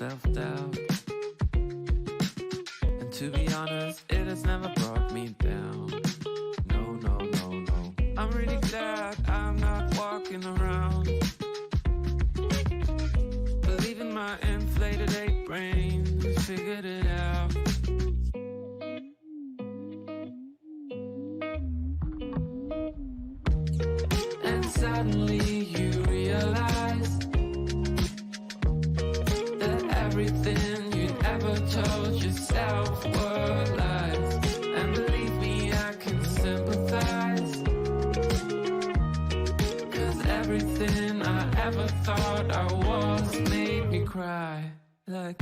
self-doubt. And to be honest, it has never brought me down. No, no, no, no. I'm really glad I'm not walking around believing my inflated ape brain figured it out. And suddenly you realize that everything you'd ever told yourself were lies. And believe me, I can sympathize, 'cause everything I ever thought I was made me cry. Like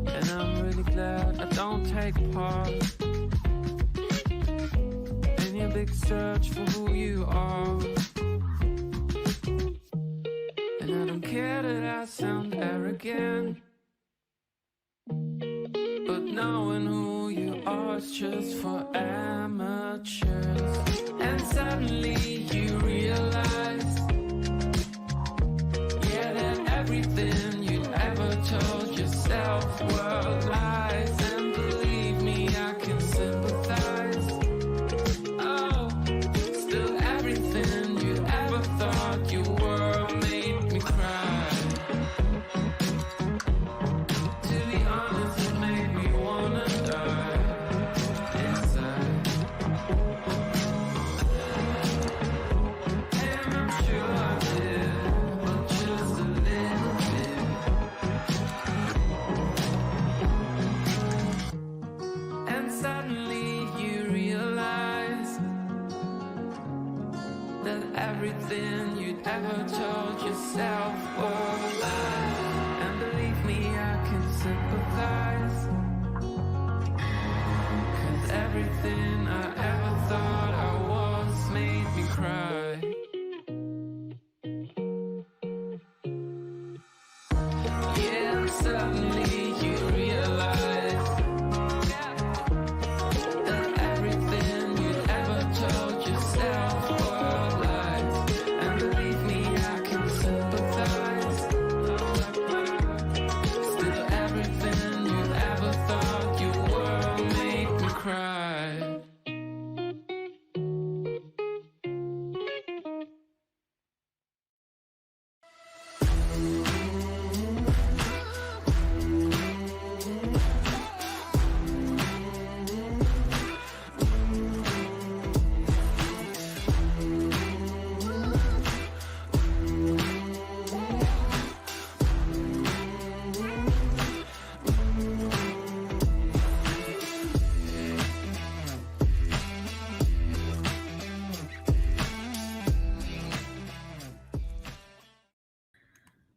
and I'm really glad I don't take part in your big search for who you are. And I don't care that I sound arrogant, but knowing who you are is just for amateurs. And suddenly you realize, yeah, that everything you ever told yourself were lies. And believe me, I can sympathize. Oh, still everything you ever thought you were made me cry. To be honest, it made me wanna die inside. And I'm sure I did, but just a little bit. And suddenly you realize that everything you'd ever told yourself were lies. And believe me, I can sympathize, 'cause everything I ever thought I was made me cry. Yeah, and suddenly you realize that everything you'd ever told yourself were lies. And believe me, I can sympathize. Still everything you ever thought you were made me cry.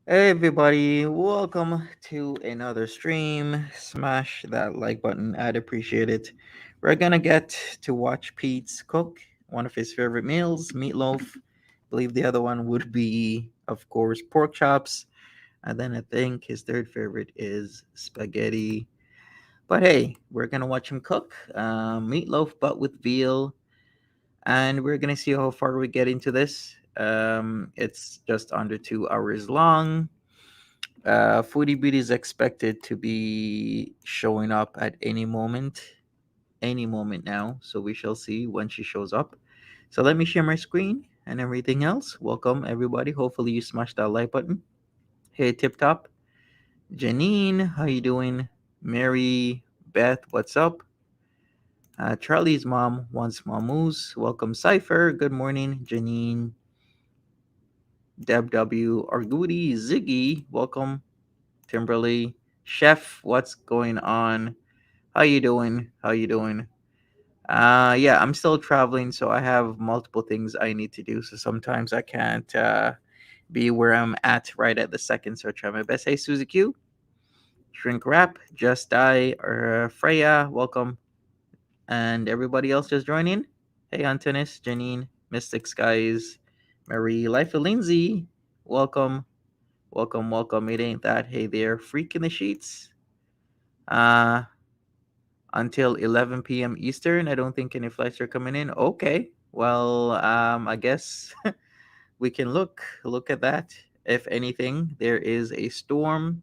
Hey everybody, welcome to another stream. Smash that like button, I'd appreciate it. We're gonna get to watch Peetz cook one of his favorite meals, meatloaf. Believe the other one would be, of course, pork chops. And then I think his third favorite is spaghetti. But hey, we're gonna watch him cook meatloaf, but with veal. And we're gonna see how far we get into this. It's just under 2 hours long. Foodie Beauty is expected to be showing up at any moment now. So we shall see when she shows up. So let me share my screen and everything else. Welcome everybody. Hopefully you smashed that like button. Hey Tip Top, Janine, how you doing? Mary, Beth, what's up? Charlie's mom wants Mamoose. Welcome Cypher. Good morning, Janine. Deb W, Argudi, Ziggy, welcome. Timberly, Chef, what's going on? How you doing? How you doing? Yeah, I'm still traveling, so I have multiple things I need to do. So sometimes I can't be where I'm at right at the second. So I try my best. Hey, Suzy Q, Shrink Wrap, Just Die, or Freya, welcome, and everybody else just joining. Hey, Antonis, Janine, Mystic Skies, Marie, Life of Lindsay, welcome. Welcome. It ain't that. Hey there, freak in the sheets. Uh, until 11 p.m. Eastern. I don't think any flights are coming in. Okay. Well, I guess we can look at that. If anything, there is a storm,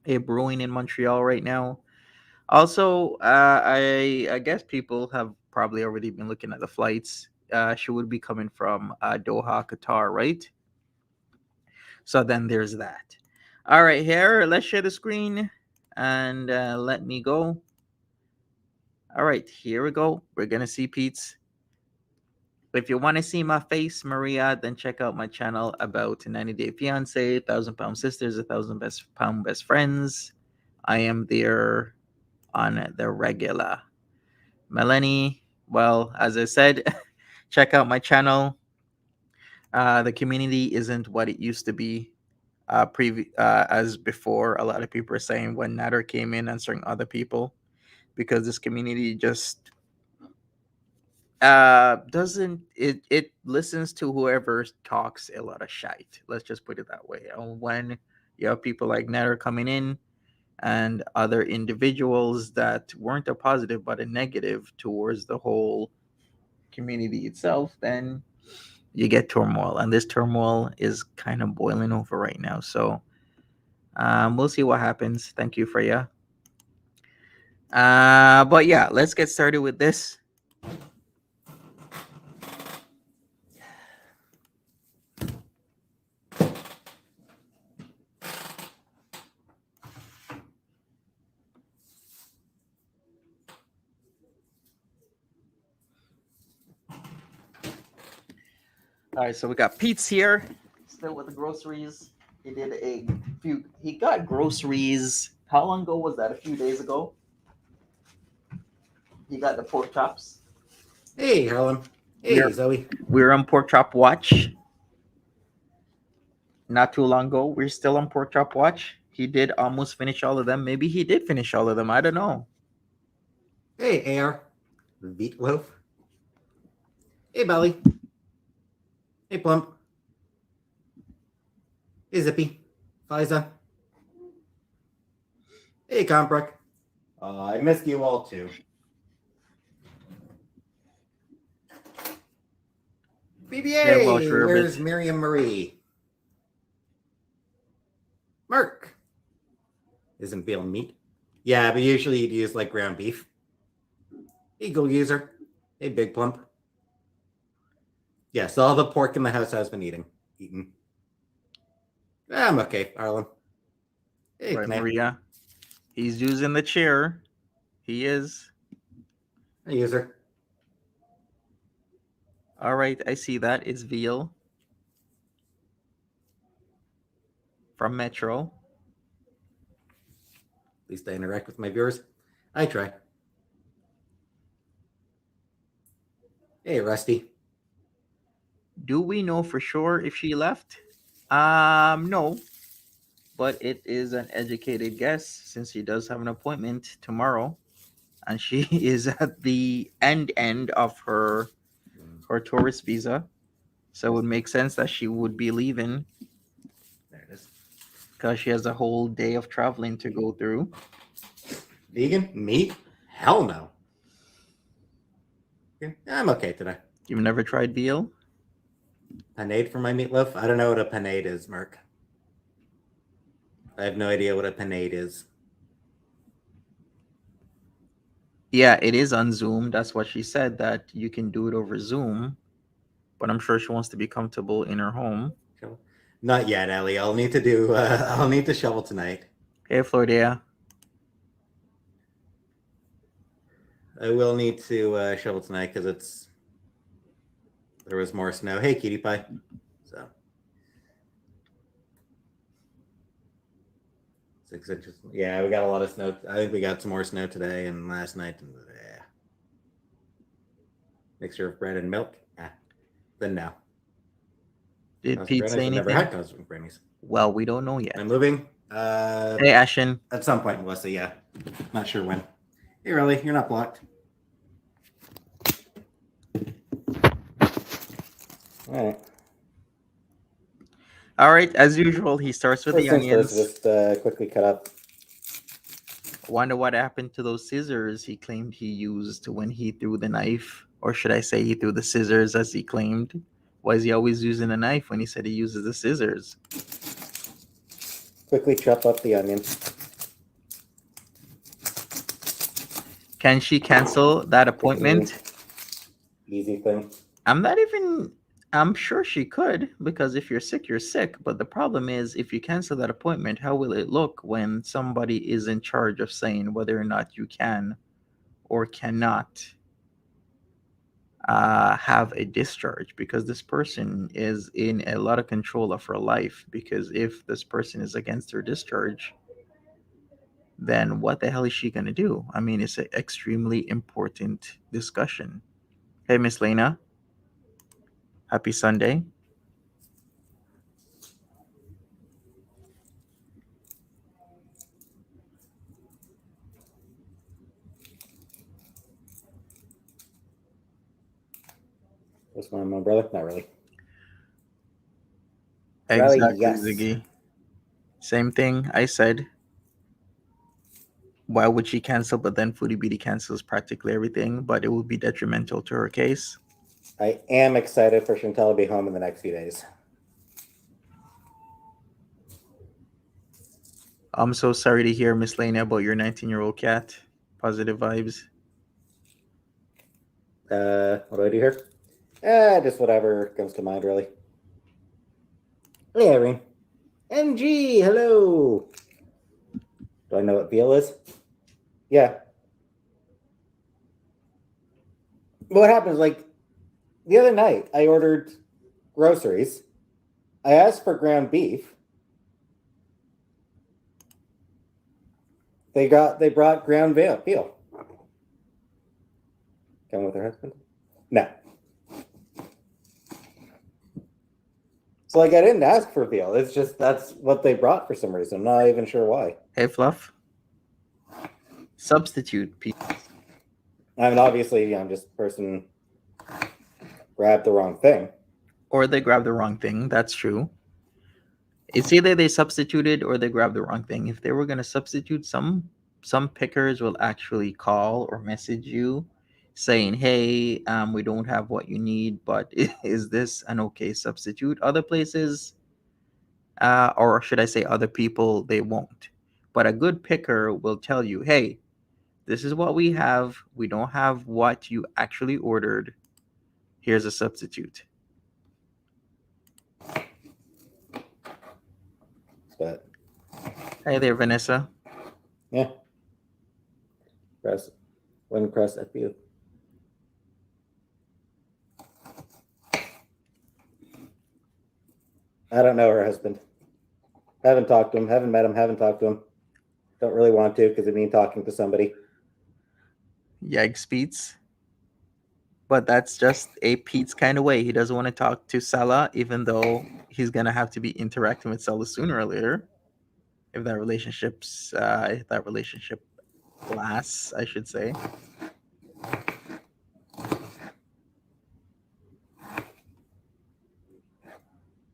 a brewing in Montreal right now. Also, I guess people have probably already been looking at the flights. She would be coming from Doha, Qatar, right? So then there's that. All right, here, let's share the screen and let me go. All right, here we go. We're gonna see Peetz. If you want to see my face, Maria, then check out my channel about 90 Day Fiance, 1,000 Pound Sisters, 1,000 Pound Best Friends. I am there on the regular. Melanie, well, as I said, check out my channel. The community isn't what it used to be. As before, a lot of people are saying when Nader came in answering other people, because this community just doesn't it listens to whoever talks a lot of shite. Let's just put it that way. And when you have people like Nader coming in and other individuals that weren't a positive but a negative towards the whole community itself, then you get turmoil, and this turmoil is kind of boiling over right now. So we'll see what happens. Thank you, Freya. But yeah, let's get started with this. All right, so we got Peetz here, still with the groceries. He did a few. He got groceries. How long ago was that? A few days ago. He got the pork chops. Hey, Harlem. Hey, We're Zoe. we're on pork chop watch. Not too long ago, we're still on pork chop watch. He did almost finish all of them. Maybe he did finish all of them. I don't know. Hey, AR. Meatloaf. Hey, Belly. Hey, Plump. Hey, Zippy. Liza. Hey, Combrick. I missed you all, too. Yeah, well, BBA, sure, where's but Miriam Marie? Mark. Isn't Veal meat? Yeah, but usually you'd use, like, ground beef. Hey, Go User. Hey, Big Plump. Yes, all the pork in the house has been eaten. I'm okay, Harlem. Hey, right, Knap. Maria. He's using the chair. He is. Hey, User. All right, I see that. It's Veal from Metro. At least I interact with my viewers. I try. Hey, Rusty. Do we know for sure if she left? No, but it is an educated guess since she does have an appointment tomorrow, and she is at the end of her tourist visa. So it would make sense that she would be leaving There it is. because she has a whole day of traveling to go through. Vegan? Meat? Hell no. Yeah, I'm okay today. You've never tried veal? Panade for my meatloaf? I don't know what a panade is, Mark. I have no idea what a panade is. Yeah, it is on Zoom. That's what she said, that you can do it over Zoom. But I'm sure she wants to be comfortable in her home. Not yet, Ellie. I'll need to shovel tonight. Hey, Florida. I will need to shovel tonight because there was more snow. Hey, Cutie Pie. So 6 inches. Yeah, we got a lot of snow. I think we got some more snow today and last night. Yeah. Mixture of bread and milk. Then no. Did Pete say never anything? had cosmic brownies. Well, we don't know yet. I'm moving. Hey, Ashen. At some point, Melissa. Yeah, not sure when. Hey, Riley, you're not blocked. All right. All right, as usual, he starts with the onions. Just quickly cut up Wonder what happened to those scissors he claimed he used when he threw the knife. Or should I say he threw the scissors as he claimed? Why is he always using a knife when he said he uses the scissors? Quickly chop up the onion. Can she cancel that appointment? Easy thing. I'm sure she could, because if you're sick, you're sick. But the problem is, if you cancel that appointment, how will it look when somebody is in charge of saying whether or not you can or cannot have a discharge? Because this person is in a lot of control of her life. Because if this person is against her discharge, then what the hell is she going to do? I mean, it's an extremely important discussion. Hey, Miss Lena. Happy Sunday. What's going on, my brother? Not really. Exactly, Really, yes. Ziggy. Same thing I said. Why would she cancel? But then Foodie Beauty cancels practically everything, but it would be detrimental to her case. I am excited for Chantel to be home in the next few days. I'm so sorry to hear, Miss Lena, about your 19-year-old cat. Positive vibes. What do I do here? Just whatever comes to mind, really. Hey, Irene. MG, hello. Do I know what veal is? Yeah. What happens, like, the other night, I ordered groceries. I asked for ground beef. They brought ground veal. Come with her husband? No. So, like, I didn't ask for veal. It's just that's what they brought for some reason. I'm not even sure why. Hey, Fluff. Substitute, Pete. I mean, obviously, I'm just person grabbed the wrong thing. Or they grabbed the wrong thing. That's true. It's either they substituted or they grabbed the wrong thing. If they were going to substitute, some pickers will actually call or message you saying, hey, we don't have what you need, but is this an okay substitute? Other places, or should I say other people, they won't. But a good picker will tell you, hey, this is what we have. We don't have what you actually ordered. Here's a substitute. But Hey there, Vanessa. yeah. Press FU. I don't know her husband. Haven't talked to him. Haven't met him. Haven't talked to him. Don't really want to because it means talking to somebody. Yikes, Peetz. But that's just a Peetz kind of way. He doesn't want to talk to Salah, even though he's gonna have to be interacting with Salah sooner or later. If that relationship lasts, I should say.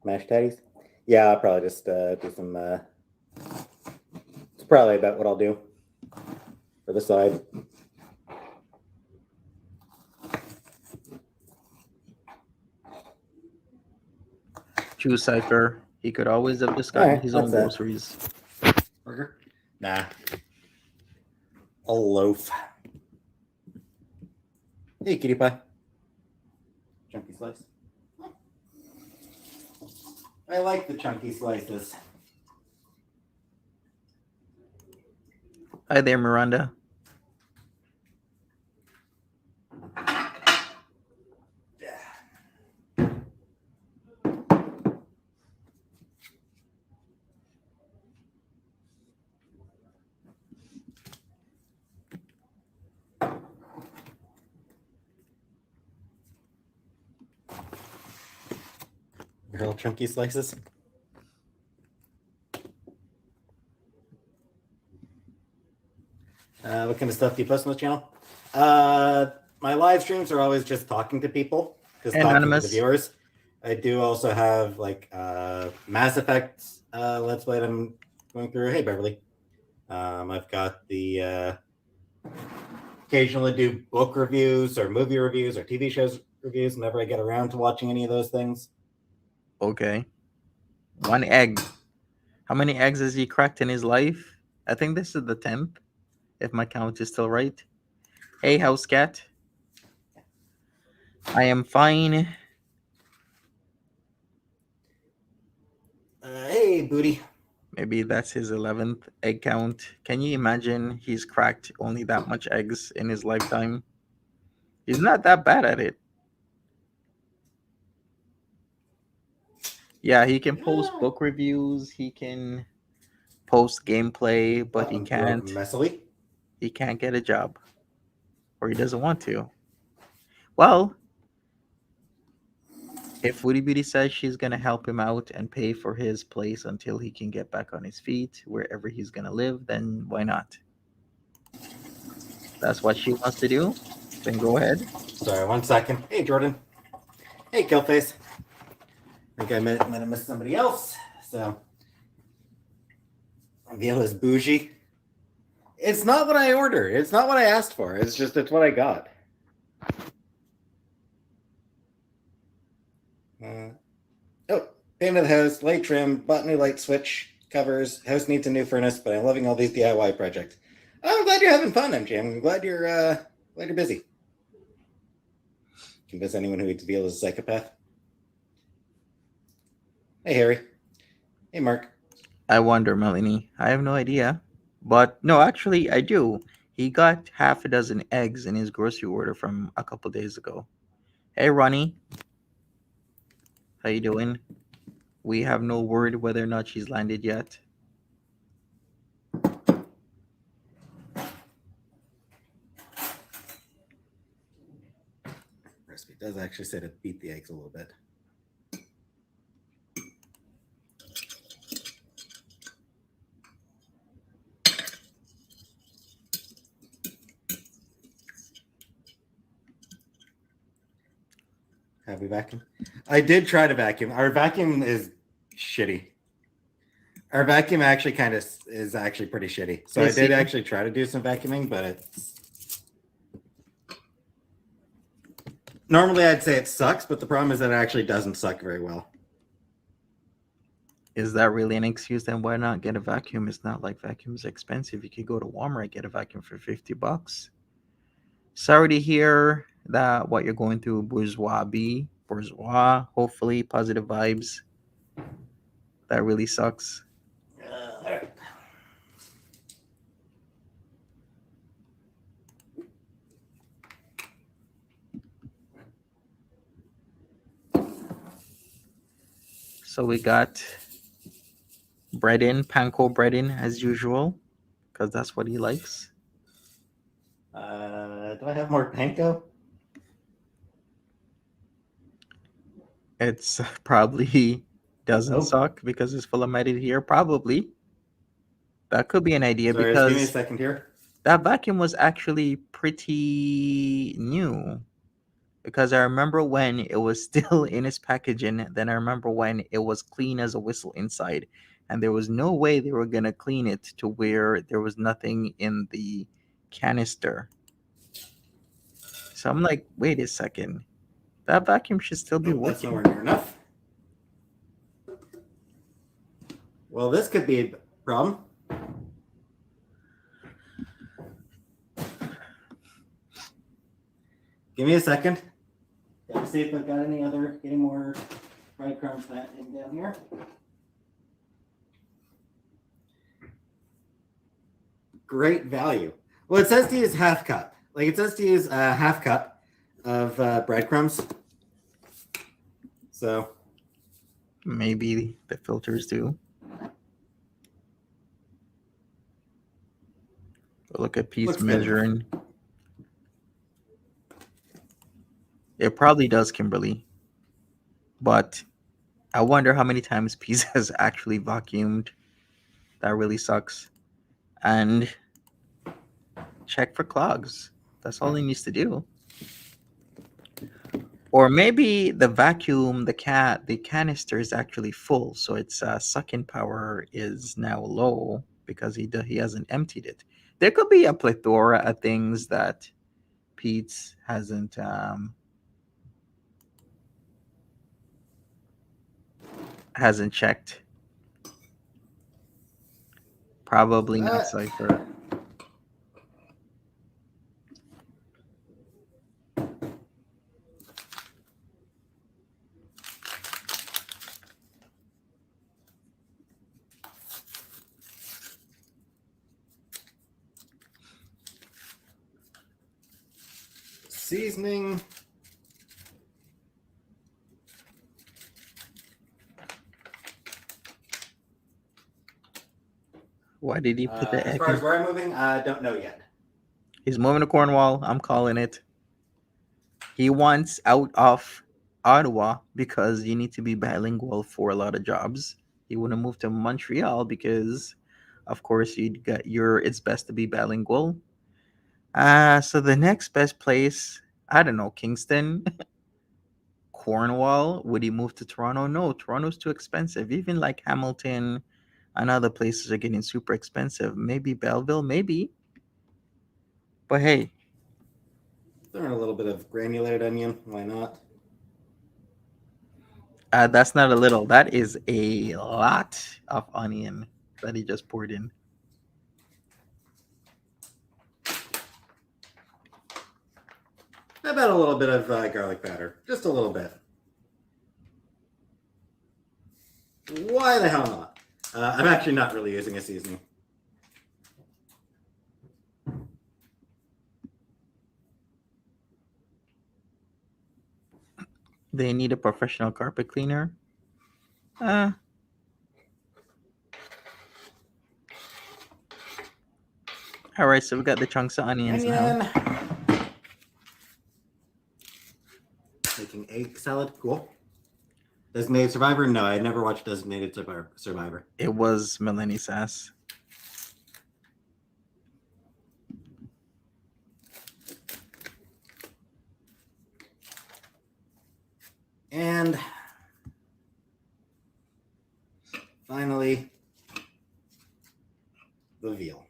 Mashed tatties? Yeah, I'll probably just do some. It's probably about what I'll do for the side. True Cypher. He could always have just gotten his own that's it. groceries. Burger? Nah. A loaf. Hey, kitty pie. Chunky slice. I like the chunky slices. Hi there, Miranda. Real chunky slices. What kind of stuff do you post on the channel? My live streams are always just talking to people, just talking to the viewers. I do also have like Mass Effect Let's Play that I'm going through. Hey, Beverly. I've got the occasionally do book reviews or movie reviews or TV shows reviews whenever I get around to watching any of those things. Okay. 1 egg. How many eggs has he cracked in his life? I think this is the 10th, if my count is still right. Hey, house cat. I am fine. Hey, booty. Maybe that's his 11th egg count. Can you imagine he's cracked only that much eggs in his lifetime? He's not that bad at it. Yeah, he can post book reviews, he can post gameplay, but he can't Messily. he can't get a job. Or he doesn't want to. Well, if Foodie Beauty says she's gonna help him out and pay for his place until he can get back on his feet, wherever he's gonna live, then why not? That's what she wants to do. Then go ahead. Sorry, 1 second. Hey, Jordan. Hey, Killface. I think I might have missed somebody else. So, Veal is bougie. It's not what I ordered. It's not what I asked for. It's what I got. Payment of the house, light trim, bought new light switch, covers, house needs a new furnace, but I'm loving all these DIY projects. I'm glad you're having fun, MJ. I'm glad you're busy. Convince anyone who eats veal is a psychopath. Hey, Harry. Hey, Mark. I wonder, Melanie. I have no idea. But no, actually, I do. He got half a dozen eggs in his grocery order from a couple days ago. Hey, Ronnie. How you doing? We have no word whether or not she's landed yet. Recipe does actually say to beat the eggs a little bit. Have we vacuumed? I did try to vacuum. Our vacuum is shitty. Our vacuum actually is actually pretty shitty. So I did actually try to do some vacuuming, but it's normally I'd say it sucks, but the problem is that it actually doesn't suck very well. Is that really an excuse? Then why not get a vacuum? It's not like vacuum's expensive. You could go to Walmart, get a vacuum for $50. Sorry to hear that what you're going through, bourgeois. Hopefully, positive vibes. That really sucks. All right. So we got bread in, panko bread in as usual, because that's what he likes. Do I have more panko? It's probably doesn't suck because it's full of metal here. Probably. That could be an idea. Sorry, because give me a second here. That vacuum was actually pretty new. Because I remember when it was still in its packaging, then I remember when it was clean as a whistle inside. And there was no way they were going to clean it to where there was nothing in the canister. So I'm like, wait a second. That vacuum should still be working. That's nowhere near enough. Well, this could be a problem. Give me a second. Gotta see if I've got any more breadcrumbs down here. Great value. Well, it says to use half cup. Like it says to use a half cup of breadcrumbs. So maybe the filters do. Look at Peetz measuring. It probably does, Kimberly. But I wonder how many times Peetz has actually vacuumed. That really sucks. And check for clogs. That's all he needs to do. Or maybe the vacuum, the canister is actually full, so its sucking power is now low. because he hasn't emptied it. There could be a plethora of things that Peetz hasn't checked. Probably not Cypher. Seasoning. Why did he put the As egg? far as where I'm moving, I don't know yet. He's moving to Cornwall. I'm calling it. He wants out of Ottawa because you need to be bilingual for a lot of jobs. He want to move to Montreal because, of course, it's best to be bilingual. So the next best place, I don't know, Kingston, Cornwall. Would he move to Toronto? No, Toronto's too expensive. Even like Hamilton and other places are getting super expensive. Maybe Belleville, maybe. But hey, Throw in a little bit of granulated onion. Why not? that's not a little. That is a lot of onion that he just poured in. How about a little bit of garlic powder? Just a little bit. Why the hell not? I'm actually not really using a seasoning. They need a professional carpet cleaner. All right, so we got the chunks of onions now. Making egg salad, cool. Designated Survivor? No, I never watched Designated Survivor. It was Melanie Sass. And finally, the veal.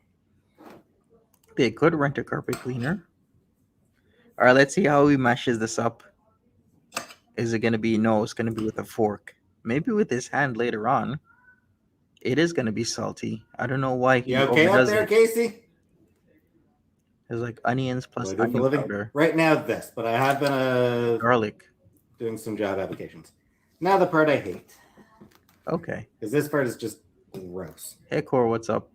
They could rent a carpet cleaner. All right, let's see how he mashes this up. Is it going to be, no, it's going to be with a fork. Maybe with his hand later on. It is going to be salty. I don't know why he You okay up overdoes there, it. Casey? There's like onions plus What do I do for onion living? powder. Right now, this, but I have been Garlic. doing some job applications. Now the part I hate. Okay. Because this part is just gross. Hey, Cor, what's up?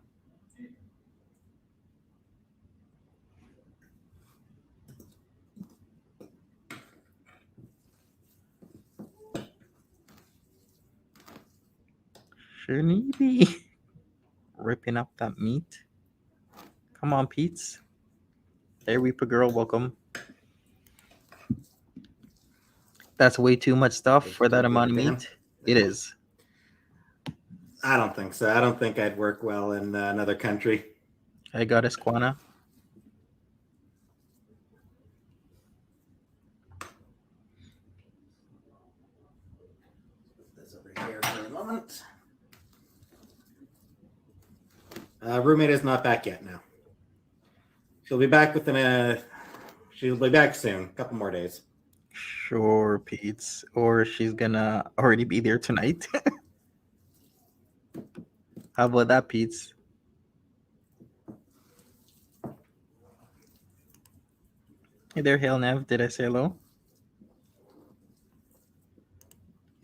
Shouldn't he be ripping up that meat? Come on, Peetz. Hey, Reaper Girl, welcome. That's way too much stuff for that amount of meat. It is. I don't think so. I don't think I'd work well in another country. I got Esquana. Put this over here for a moment. Roommate is not back yet now. She'll be back she'll be back soon. A couple more days. Sure, Peetz. Or she's gonna already be there tonight. How about that, Peetz? Hey there, Hail Nev. Did I say hello?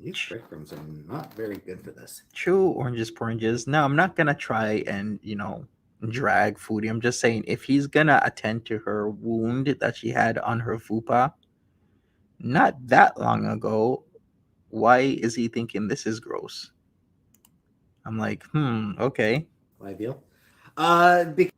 These breadcrumbs are not very good for this. Chew oranges, poranges. Now, I'm not gonna try and drag Foodie. I'm just saying if he's gonna attend to her wound that she had on her fupa not that long ago, why is he thinking this is gross? I'm like, okay. Why veal?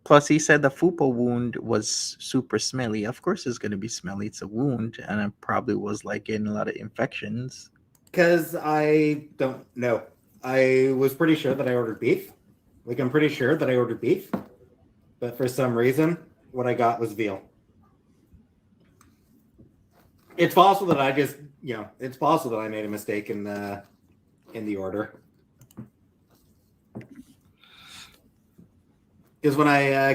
Plus, he said the fupa wound was super smelly. Of course, it's gonna be smelly. It's a wound, and it probably was like getting a lot of infections. Because I don't know. I was pretty sure that I ordered beef. Like, I'm pretty sure that I ordered beef. But for some reason, what I got was veal. It's possible that I just, it's possible that I made a mistake in the order. Because when I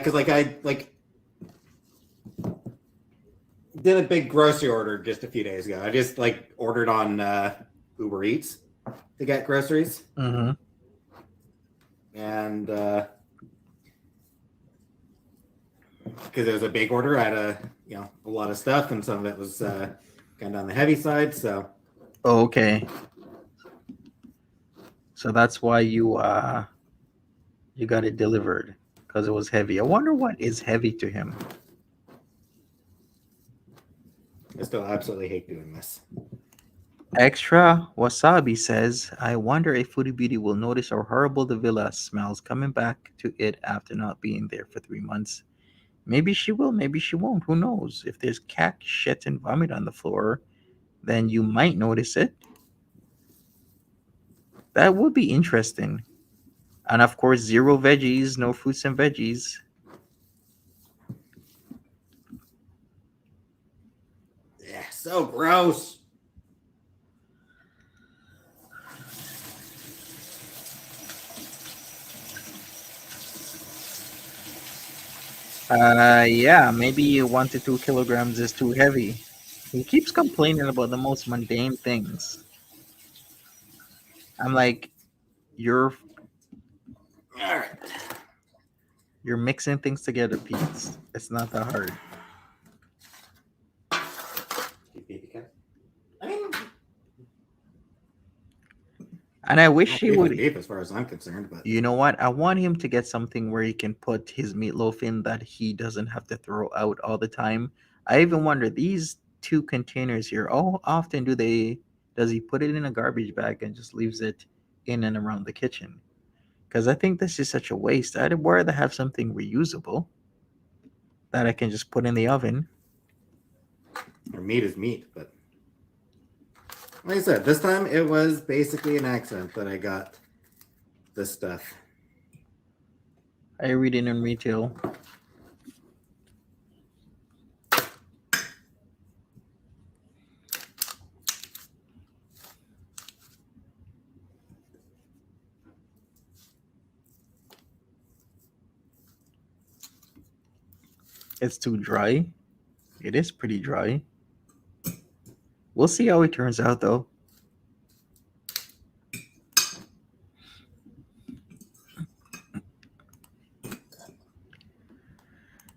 did a big grocery order just a few days ago. I just ordered on Uber Eats to get groceries, Mm-hmm. and because it was a big order, I had a lot of stuff, and some of it was kind of on the heavy side. So Okay. So that's why you got it delivered, because it was heavy. I wonder what is heavy to him. I still absolutely hate doing this. Extra Wasabi says, I wonder if Foodie Beauty will notice how horrible the villa smells coming back to it after not being there for 3 months. Maybe she will, maybe she won't. Who knows? If there's cat shit and vomit on the floor, then you might notice it. That would be interesting. And of course, zero veggies, no fruits and veggies. Yeah, so gross. Yeah, maybe 1 to 2 kilograms is too heavy. He keeps complaining about the most mundane things. I'm like, you're All right. you're mixing things together, Peetz. It's not that hard. I mean, And I wish he beef is would. beef as far as I'm concerned, but You know what? I want him to get something where he can put his meatloaf in that he doesn't have to throw out all the time. I even wonder, these 2 containers here, how often does he put it in a garbage bag and just leaves it in and around the kitchen? Because I think this is such a waste. I'd rather have something reusable that I can just put in the oven. or meat is meat. But like I said, this time it was basically an accident that I got this stuff. I read it in retail. It's too dry. It is pretty dry. We'll see how it turns out, though.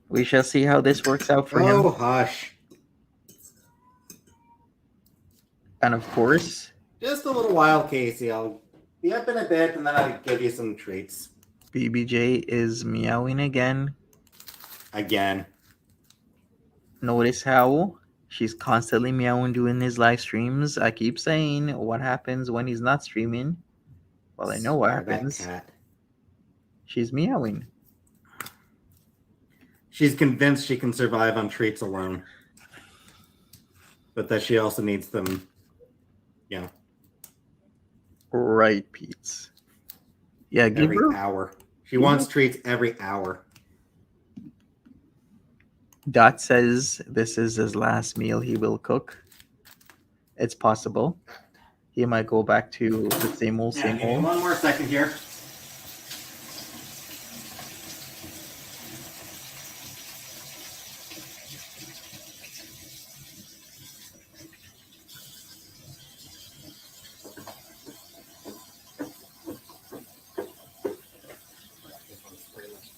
We shall see how this works out for him. Oh, hush. And of course, Just a little while, Casey. I'll be up in a bit, and then I'll give you some treats. BBJ is meowing again. Again. Notice how she's constantly meowing during his live streams. I keep saying, what happens when he's not streaming? Well, I know what Swear, that happens. cat. She's meowing. She's convinced she can survive on treats alone, but that she also needs them, Right, Peetz. Yeah, give every her. hour. She wants treats every hour. Dot says this is his last meal he will cook. It's possible. He might go back to the same old, Yeah, same give me old. one more second here.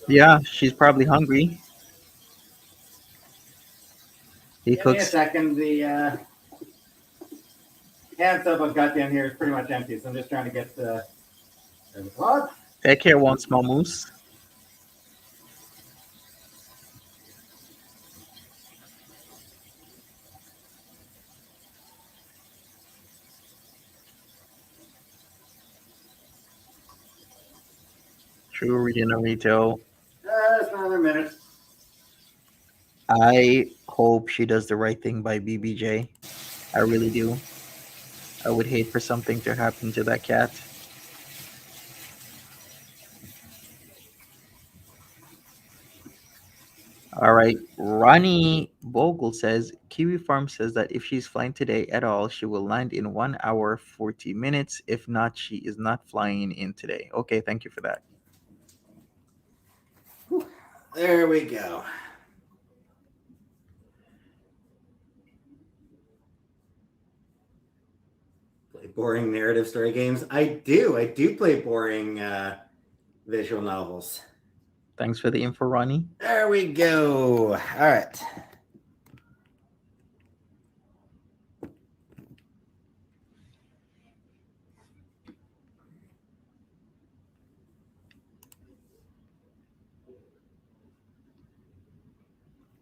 Yeah, she's probably hungry. He Give me a cooks. second. The can stuff I've got down here is pretty much empty, so I'm just trying to get the what? Take care, one small moose. True reading a retail. Just another minute. I hope she does the right thing by BBJ. I really do. I would hate for something to happen to that cat. All right. Ronnie Bogle says Kiwi Farm says that if she's flying today at all, she will land in 1 hour 40 minutes. If not, she is not flying in today. Okay, thank you for that. There we go. Play boring narrative story games. I do play boring visual novels. Thanks for the info, Ronnie. There we go. All right.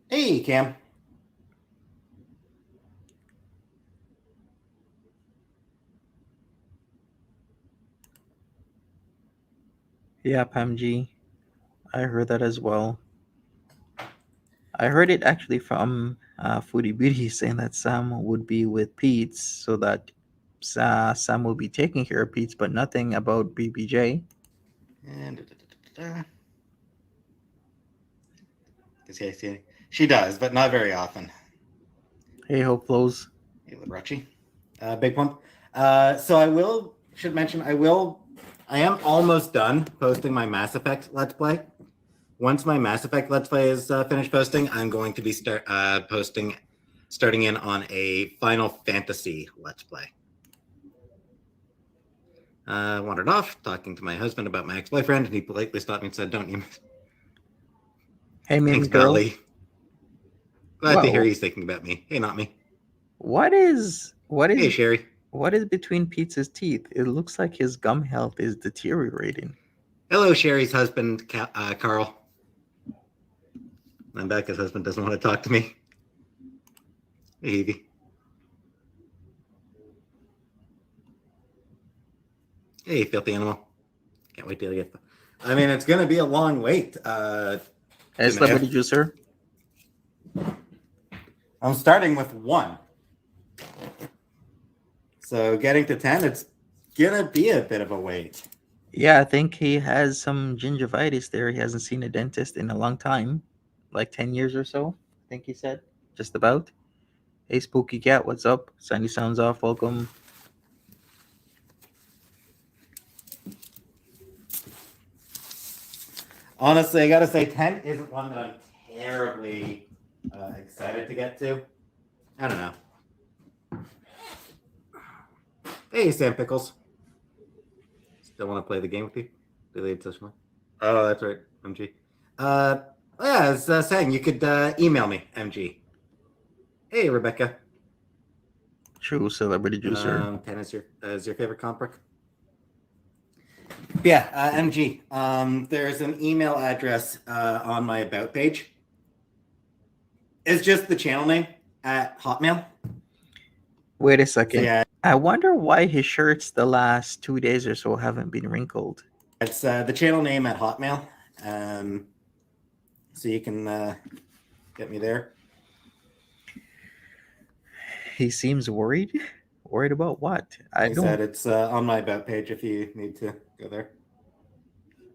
Hey, Cam. Yeah, Pamji. I heard that as well. I heard it actually from Foodie Beauty saying that Sam would be with Peetz, so that Sam will be taking care of Peetz, but nothing about BBJ. And she does, but not very often. Hey, Hope Flows. Hey, Liberace. Big pump. So should mention, I am almost done posting my Mass Effect Let's Play. Once my Mass Effect Let's Play is finished posting, I'm going to be starting in on a Final Fantasy Let's Play. Wandered off, talking to my husband about my ex-boyfriend, and he politely stopped me and said, "Don't you?" Hey, Mimi Thanks, girl. Dolly. Glad to Whoa. hear he's thinking about me. Hey, not me. What is Hey, Sherry. what is between Peetz's teeth? It looks like his gum health is deteriorating. Hello, Sherry's husband, Carl. I'm back. His husband doesn't want to talk to me. Hey, Evie. Hey, filthy animal. Can't wait till you get. I mean, it's going to be a long wait. Hey, Celebrity Juicer. I'm starting with 1. So getting to 10, it's going to be a bit of a wait. Yeah, I think he has some gingivitis there. He hasn't seen a dentist in a long time, like 10 years or so, I think he said. Just about. Hey, Spooky Cat, what's up? Sunny Sounds Off, welcome. Honestly, I got to say 10 isn't one that I'm terribly excited to get to. I don't know. Hey, Sam Pickles. Still want to play the game with you? Delayed session. Oh, that's right, MG. Yeah, I was saying you could email me, MG. Hey, Rebecca. True Celebrity Juicer. 10 is your favorite comic book? Yeah, MG. There's an email address on my About page. It's just the channel name at Hotmail. Wait a second. So, yeah. I wonder why his shirts the last 2 days or so haven't been wrinkled. It's the channel name at Hotmail. So you can get me there. He seems worried. Worried about what? I said it's on my About page if you need to go there.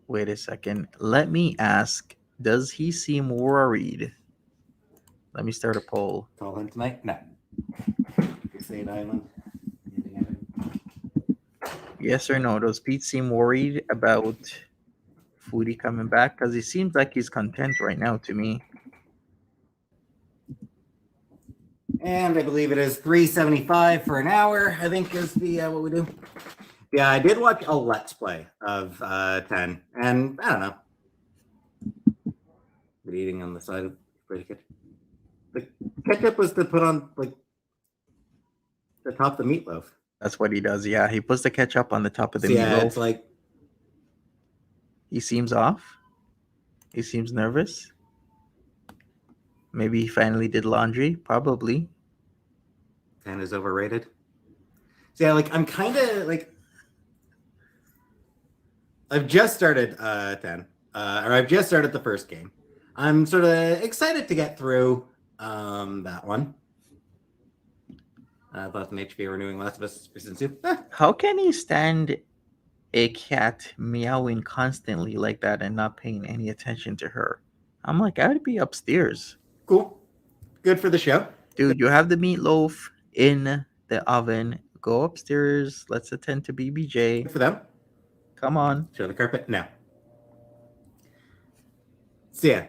Wait a second. Let me ask. Does he seem worried? Let me start a poll. Call him tonight? No. SFTImonty. Yes or no? Does Pete seem worried about Foodie coming back? Because he seems like he's content right now to me. And I believe it is $3.75 for an hour, I think is the what we do. Yeah, I did watch a Let's Play of 10, and I don't know. But eating on the side of pretty good. The ketchup was to put on like the top of the meatloaf. That's what he does. Yeah, he puts the ketchup on the top of the meatloaf. Yeah, it's like he seems off. He seems nervous. Maybe he finally did laundry. Probably. 10 is overrated. So yeah, like I'm kind of like I've just started 10, or I've just started the first game. I'm sort of excited to get through that one. Both in HBO renewing Last of Us season 2. How can he stand a cat meowing constantly like that and not paying any attention to her? I'm like, I would be upstairs. Cool. Good for the show. Dude, you have the meatloaf in the oven. Go upstairs. Let's attend to BBJ. Good for them. Come on. Show the carpet? No. So yeah,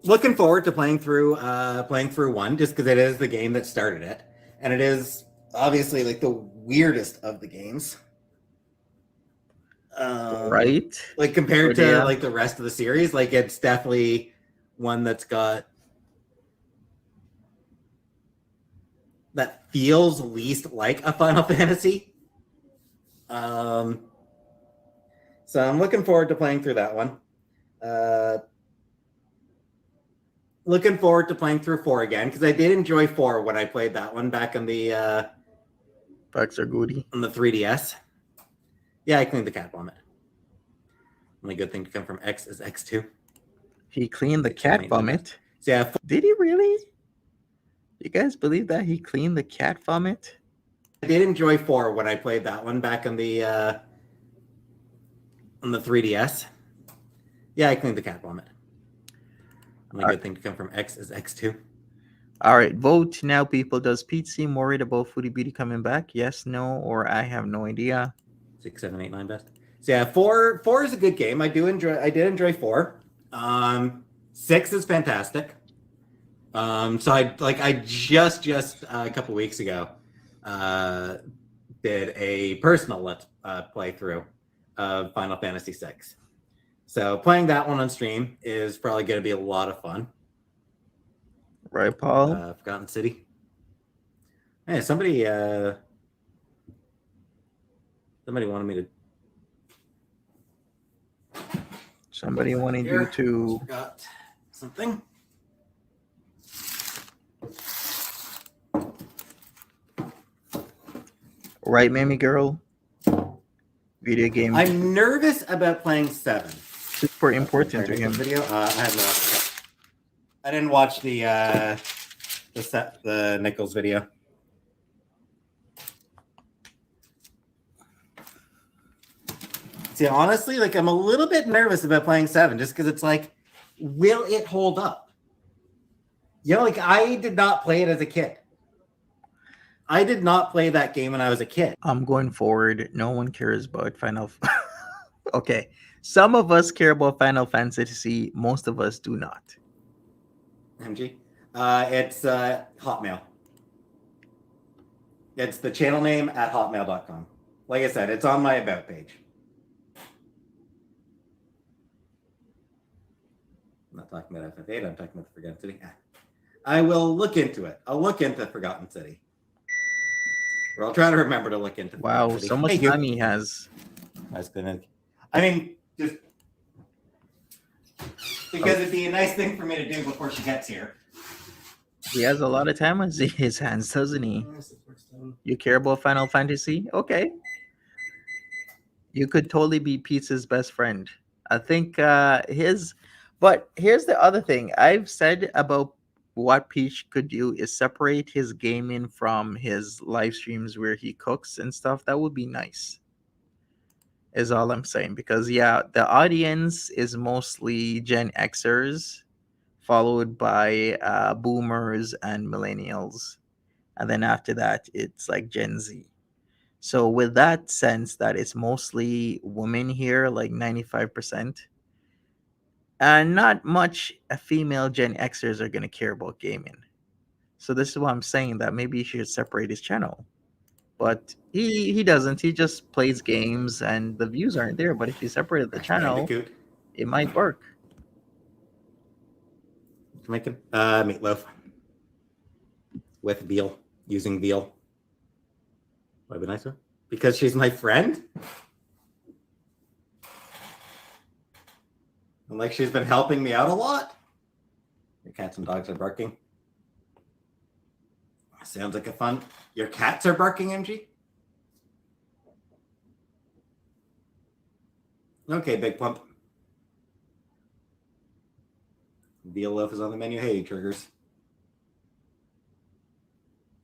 looking forward to playing through one, just because it is the game that started it, and it is obviously like the weirdest of the games. Right? Like compared to Yeah. like the rest of the series, like it's definitely one that feels least like a Final Fantasy. So I'm looking forward to playing through that one. Looking forward to playing through 4 again, because I did enjoy 4 when I played that one back on the Bugs are goody. on the 3DS. Yeah, I cleaned the cat vomit. Only good thing to come from X is X2. He cleaned the cat vomit. So yeah, Did he really? You guys believe that he cleaned the cat vomit? I did enjoy 4 when I played that one back on the 3DS. Yeah, I cleaned the cat vomit. Only good thing to come from X is X2. All right, vote now, people. Does Pete seem worried about Foodie Beauty coming back? Yes, no, or I have no idea. 6, 7, 8, 9 best. So yeah, 4 is a good game. I did enjoy 4. 6 is fantastic. So I just a couple weeks ago did a personal let's play through of Final Fantasy 6. So playing that one on stream is probably going to be a lot of fun. Right, Paul? Forgotten City. Hey, somebody wanted me to. Somebody wanted you to. Forgot something. Right, Mammy Girl? Video game. I'm nervous about playing 7. Super important to him. Video. I have no. I didn't watch the Nichols video. See, honestly, like I'm a little bit nervous about playing 7, just because it's like, will it hold up? You know, like I did not play it as a kid. I did not play that game when I was a kid. I'm going forward. No one cares about Final. Okay, some of us care about Final Fantasy. Most of us do not. MG, it's Hotmail. It's the channel name at hotmail.com. Like I said, it's on my about page. I'm not talking about FF8. I'm talking about the Forgotten City. I will look into it. I'll look into Forgotten City. Or I'll try to remember to look into. Wow, so much time he has. I mean, just because it'd be a nice thing for me to do before she gets here. He has a lot of time on his hands, doesn't he? You care about Final Fantasy? Okay. You could totally be Pete's best friend. I think but here's the other thing. I've said about what Peach could do is separate his gaming from his live streams where he cooks and stuff. That would be nice. Is all I'm saying. Because yeah, the audience is mostly Gen Xers, followed by boomers and millennials. And then after that, it's like Gen Z. So with that sense that it's mostly women here, like 95%, and not much female Gen Xers are going to care about gaming. So this is why I'm saying that maybe he should separate his channel. But he doesn't. He just plays games and the views aren't there. But if he separated the channel, it might work. Making meatloaf with veal, using veal. Would be nicer because she's my friend. And like she's been helping me out a lot. Your cats and dogs are barking. Sounds like a fun. Your cats are barking, MG? Okay, Big Plump. Veal loaf is on the menu. Hey, Triggers.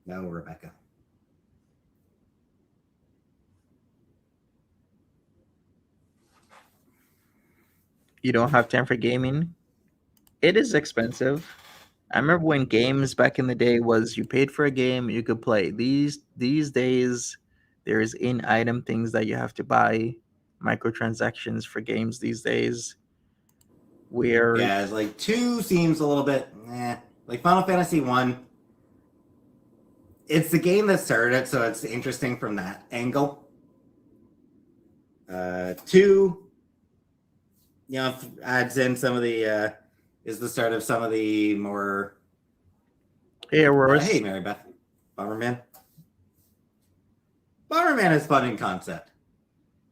Now, Rebecca. You don't have time for gaming? It is expensive. I remember when games back in the day was you paid for a game, you could play. These days, there's in-item things that you have to buy, microtransactions for games these days. Where Yeah, it's like 2 seems a little bit like Final Fantasy 1. It's the game that started it, so it's interesting from that angle. 2, adds in some of the is the start of some of the more. hey, Aurora, Hey, Mary Beth, Bomberman. Bomberman is fun in concept.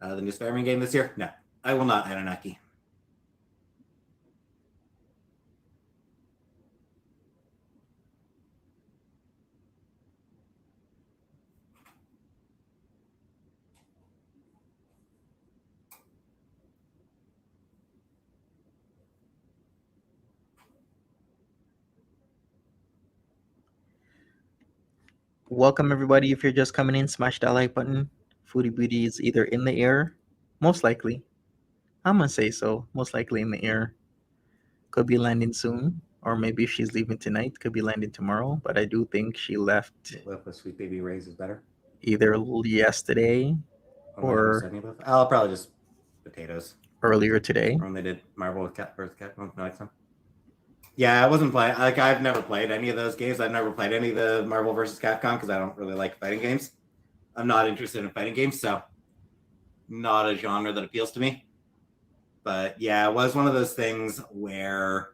The new Spider-Man game this year? No, I will not, Anunnaki. welcome everybody. If you're just coming in, smash that like button. Foodie Beauty is either in the air, most likely. I'm gonna say so. Most likely in the air. Could be landing soon, or maybe if she's leaving tonight, could be landing tomorrow. But I do think she left With Sweet Baby Ray's is better. either yesterday or I'll probably just potatoes. earlier today. When they did Marvel with Cat vs. Capcom next time. Yeah, I wasn't playing. Like, I've never played any of those games. I've never played any of the Marvel vs. Capcom because I don't really like fighting games. I'm not interested in fighting games, so not a genre that appeals to me. But yeah, it was one of those things where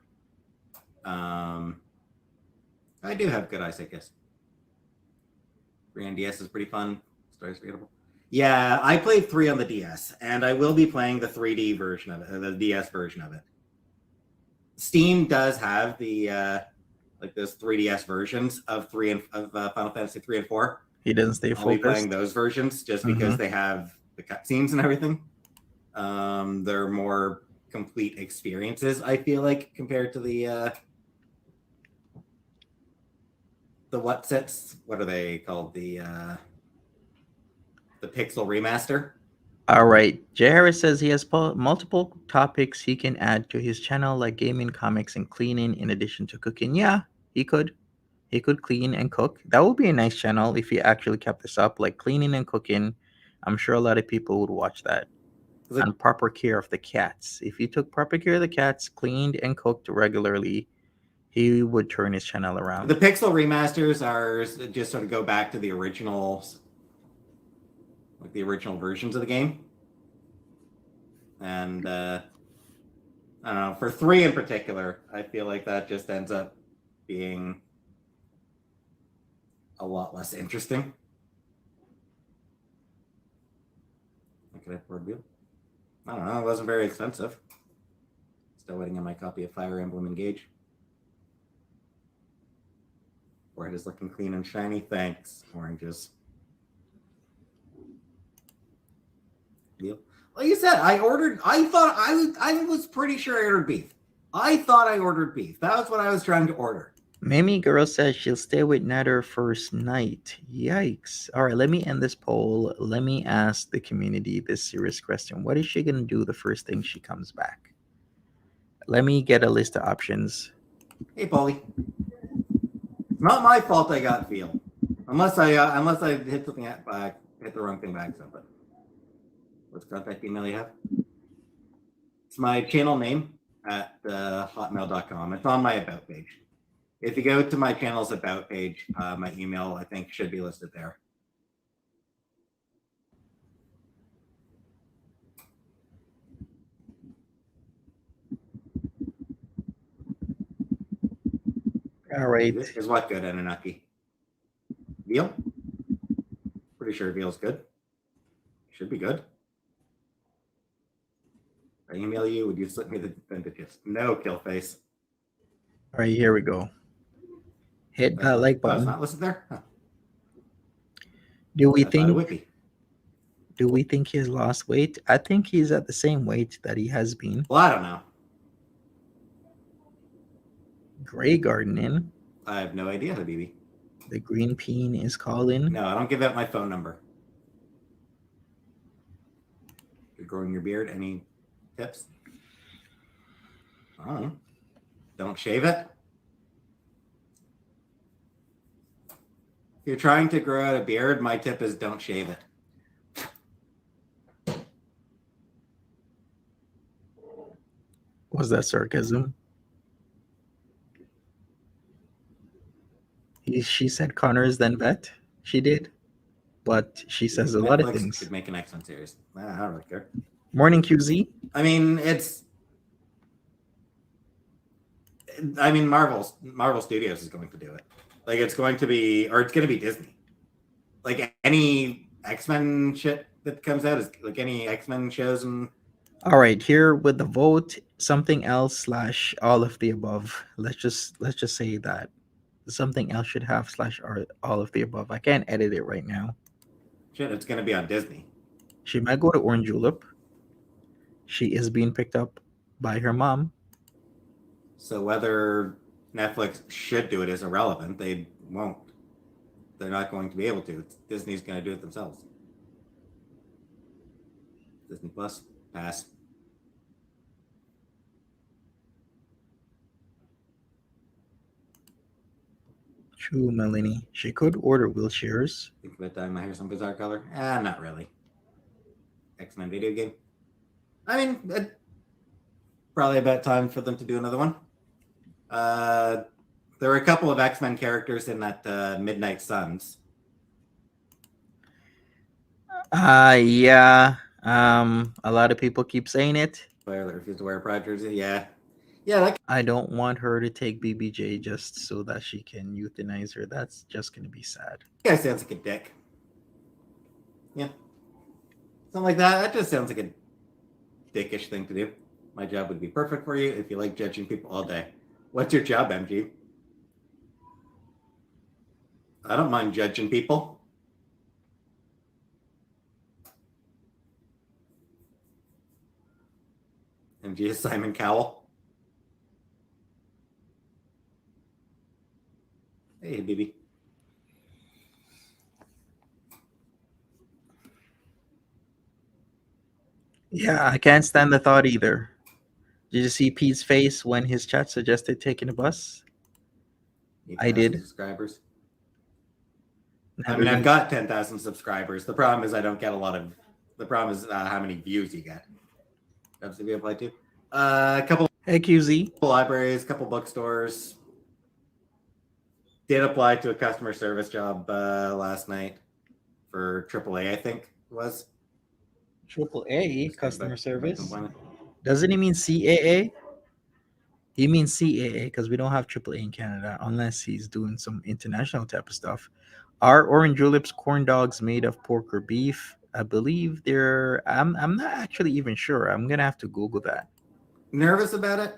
I do have good eyesight, yes. 3 on DS is pretty fun. Story's readable. Yeah, I played 3 on the DS, and I will be playing the 3D version of it, the DS version of it. Steam does have the like those 3DS versions of Final Fantasy 3 and 4. He doesn't stay I'll be playing focused. those versions just because they have the cutscenes and everything. They're more complete experiences, I feel like, compared to the what sets? What are they called? The Pixel Remaster. All right. Jay Harris says he has multiple topics he can add to his channel, like gaming, comics, and cleaning, in addition to cooking. Yeah, he could. He could clean and cook. That would be a nice channel if he actually kept this up, like cleaning and cooking. I'm sure a lot of people would watch that. And proper care of the cats. If he took proper care of the cats, cleaned and cooked regularly, he would turn his channel around. The Pixel remasters are just sort of go back to the originals, like the original versions of the game. And I don't know, for 3 in particular, I feel like that just ends up being a lot less interesting. Can I afford Veal? I don't know, it wasn't very expensive. Still waiting on my copy of Fire Emblem Engage. Forehead is looking clean and shiny. Thanks, oranges. Veal. Like you said, I was pretty sure I ordered beef. I thought I ordered beef. That was what I was trying to order. Mimi Girl says she'll stay with Nader first night. Yikes. All right, let me end this poll. Let me ask the community this serious question. What is she going to do the first thing she comes back? Let me get a list of options. Hey, Paulie. It's not my fault I got Veal. Unless I hit something hit the wrong thing by accident. But what's contact email you have? It's my channel name at hotmail.com. It's on my about page. If you go to my channel's about page, my email, I think, should be listed there. All right. Is what good, Anunnaki? Veal? Pretty sure Veal's good. Should be good. I email you, would you slip me the vintages? No, Killface. All right, here we go. Hit that like button. It's not listed there? Huh. Do we think he's lost weight? I think he's at the same weight that he has been. Well, I don't know. Gray gardening. I have no idea, Habibi. The green peen is calling. No, I don't give out my phone number. You're growing your beard. Any tips? Don't shave it. If you're trying to grow out a beard, my tip is don't shave it. Was that sarcasm? She said Connors then vet. She did. But she says a lot of Netflix things. should make an X-Men series. I don't really care. Morning QZ. I mean, Marvel Studios is going to do it. Like, it's going to be Disney. Like, any X-Men shit that comes out is like any X-Men shows and. All right, here with the vote, something else / all of the above. Let's just say that something else should have / all of the above. I can't edit it right now. Shit, it's going to be on Disney. She might go to Orange Julep. She is being picked up by her mom. So whether Netflix should do it is irrelevant. They won't. They're not going to be able to. Disney's going to do it themselves. Disney Plus, pass. True, Melanie. She could order wheelchairs. Think about dyeing my hair some bizarre color? Not really. X-Men video game. I mean, probably about time for them to do another one. There were a couple of X-Men characters in that Midnight Suns. Yeah. A lot of people keep saying it. Player that refused to wear a Pride jersey. Yeah. That I don't want her to take BBJ just so that she can euthanize her. That's just gonna be sad. guy sounds like a dick. Yeah. Something like that. That just sounds like a dickish thing to do. My job would be perfect for you if you like judging people all day. What's your job, MG? I don't mind judging people. MG is Simon Cowell. Hey, baby. Yeah, I can't stand the thought either. Did you see Pete's face when his chat suggested taking a bus? I did. Subscribers. Never I mean, I've used- got 10,000 subscribers. The problem is I don't get a lot of. The problem is how many views you get. That's to be applied to. A couple Hey QZ. libraries, a couple bookstores. Did apply to a customer service job last night for AAA, I think it was. AAA customer Back- service. back employment. Doesn't he mean CAA? He means CAA because we don't have AAA in Canada unless he's doing some international type of stuff. Are orange juleps corn dogs made of pork or beef? I believe they're. I'm not actually even sure. I'm gonna have to Google that. Nervous about it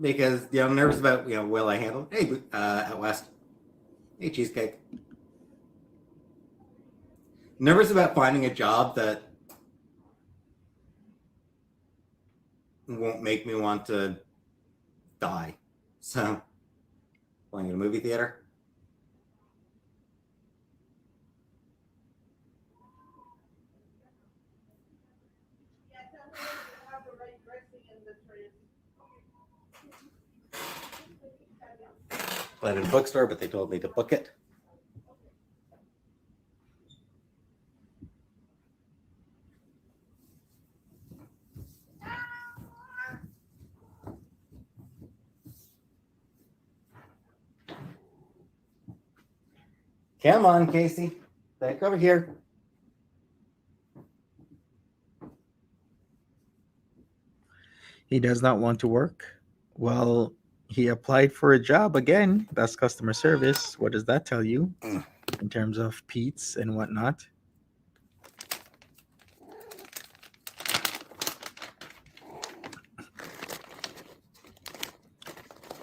because I'm nervous about will I handle it? Hey, out west. Hey, cheesecake. Nervous about finding a job that won't make me want to die. So, going to a movie theater. Applied at a bookstore, but they told me to book it. Come on, Casey. Back over here. He does not want to work. Well, he applied for a job again. That's customer service. What does that tell you in terms of Peetz and whatnot?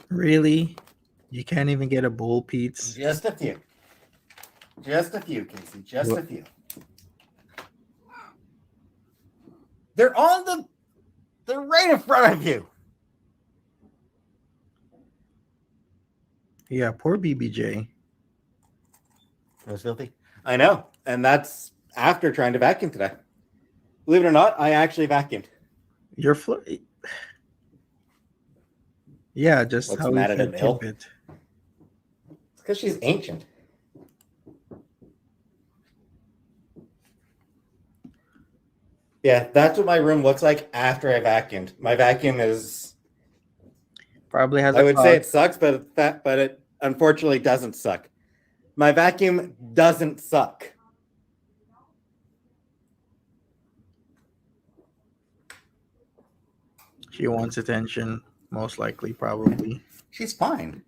Really? You can't even get a bowl, Peetz? Just a few. Just a few, Casey. Just What? a few. They're right in front of you. Yeah, poor BBJ. It was filthy. I know. And that's after trying to vacuum today. Believe it or not, I actually vacuumed. You're yeah, just What's how mad you at can him, Bill? tip it. It's because she's ancient. Yeah, that's what my room looks like after I vacuumed. My vacuum is Probably has I a would say cloud. it sucks, but it unfortunately doesn't suck. My vacuum doesn't suck. She wants attention, most likely, probably. She's fine.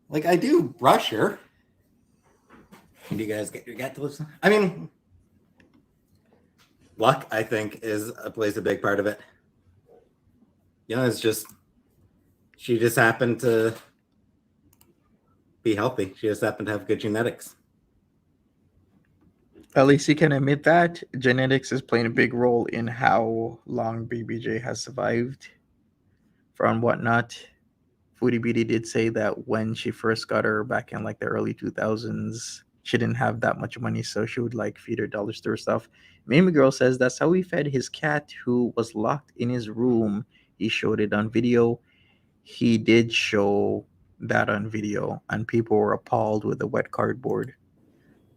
Like, I do brush her. Do you guys get your cat to listen? I mean, luck, I think, plays a big part of it. It's just she just happened to be healthy. She just happened to have good genetics. At least you can admit that genetics is playing a big role in how long BBJ has survived from whatnot. Foodie Beauty did say that when she first got her back in like the early 2000s, she didn't have that much money, so she would like feed her dollar store stuff. Mimi Girl says that's how he fed his cat who was locked in his room. He showed it on video. He did show that on video, and people were appalled with the wet cardboard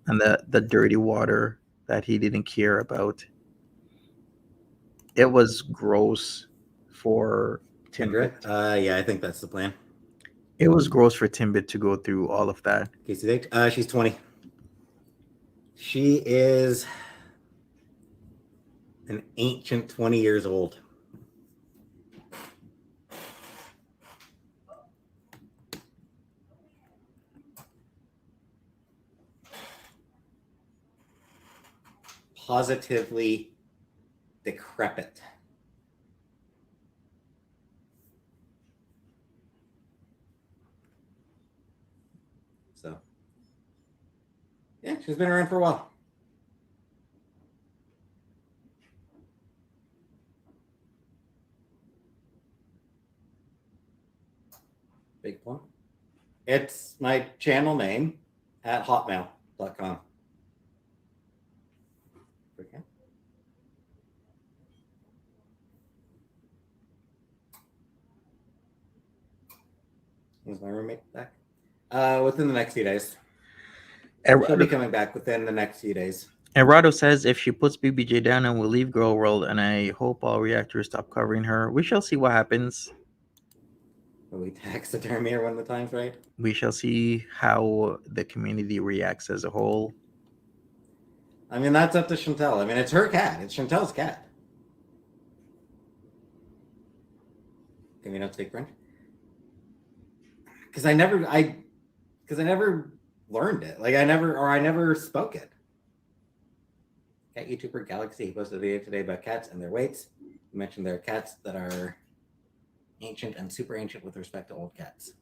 and the dirty water that he didn't care about. It was gross for Timbit. Yeah, I think that's the plan. It was gross for Timbit to go through all of that. Casey, she's 20. She is an ancient 20 years old. Positively decrepit. So, yeah, she's been around for a while. Big point. It's my channel name at hotmail.com. Okay. Is my roommate back? Within the next few days. She'll be coming back within the next few days. Errado says if she puts BBJ down and will leave Girl World, and I hope all reactors stop covering her. We shall see what happens. Will we taxidermy her when the time's right? We shall see how the community reacts as a whole. I mean, that's up to Chantel. I mean, it's her cat. It's Chantel's cat. Can we not take French? Because I never learned it. Like I never spoke it. Cat YouTuber Galaxy, he posted a video today about cats and their weights. He mentioned there are cats that are ancient and super ancient with respect to old cats.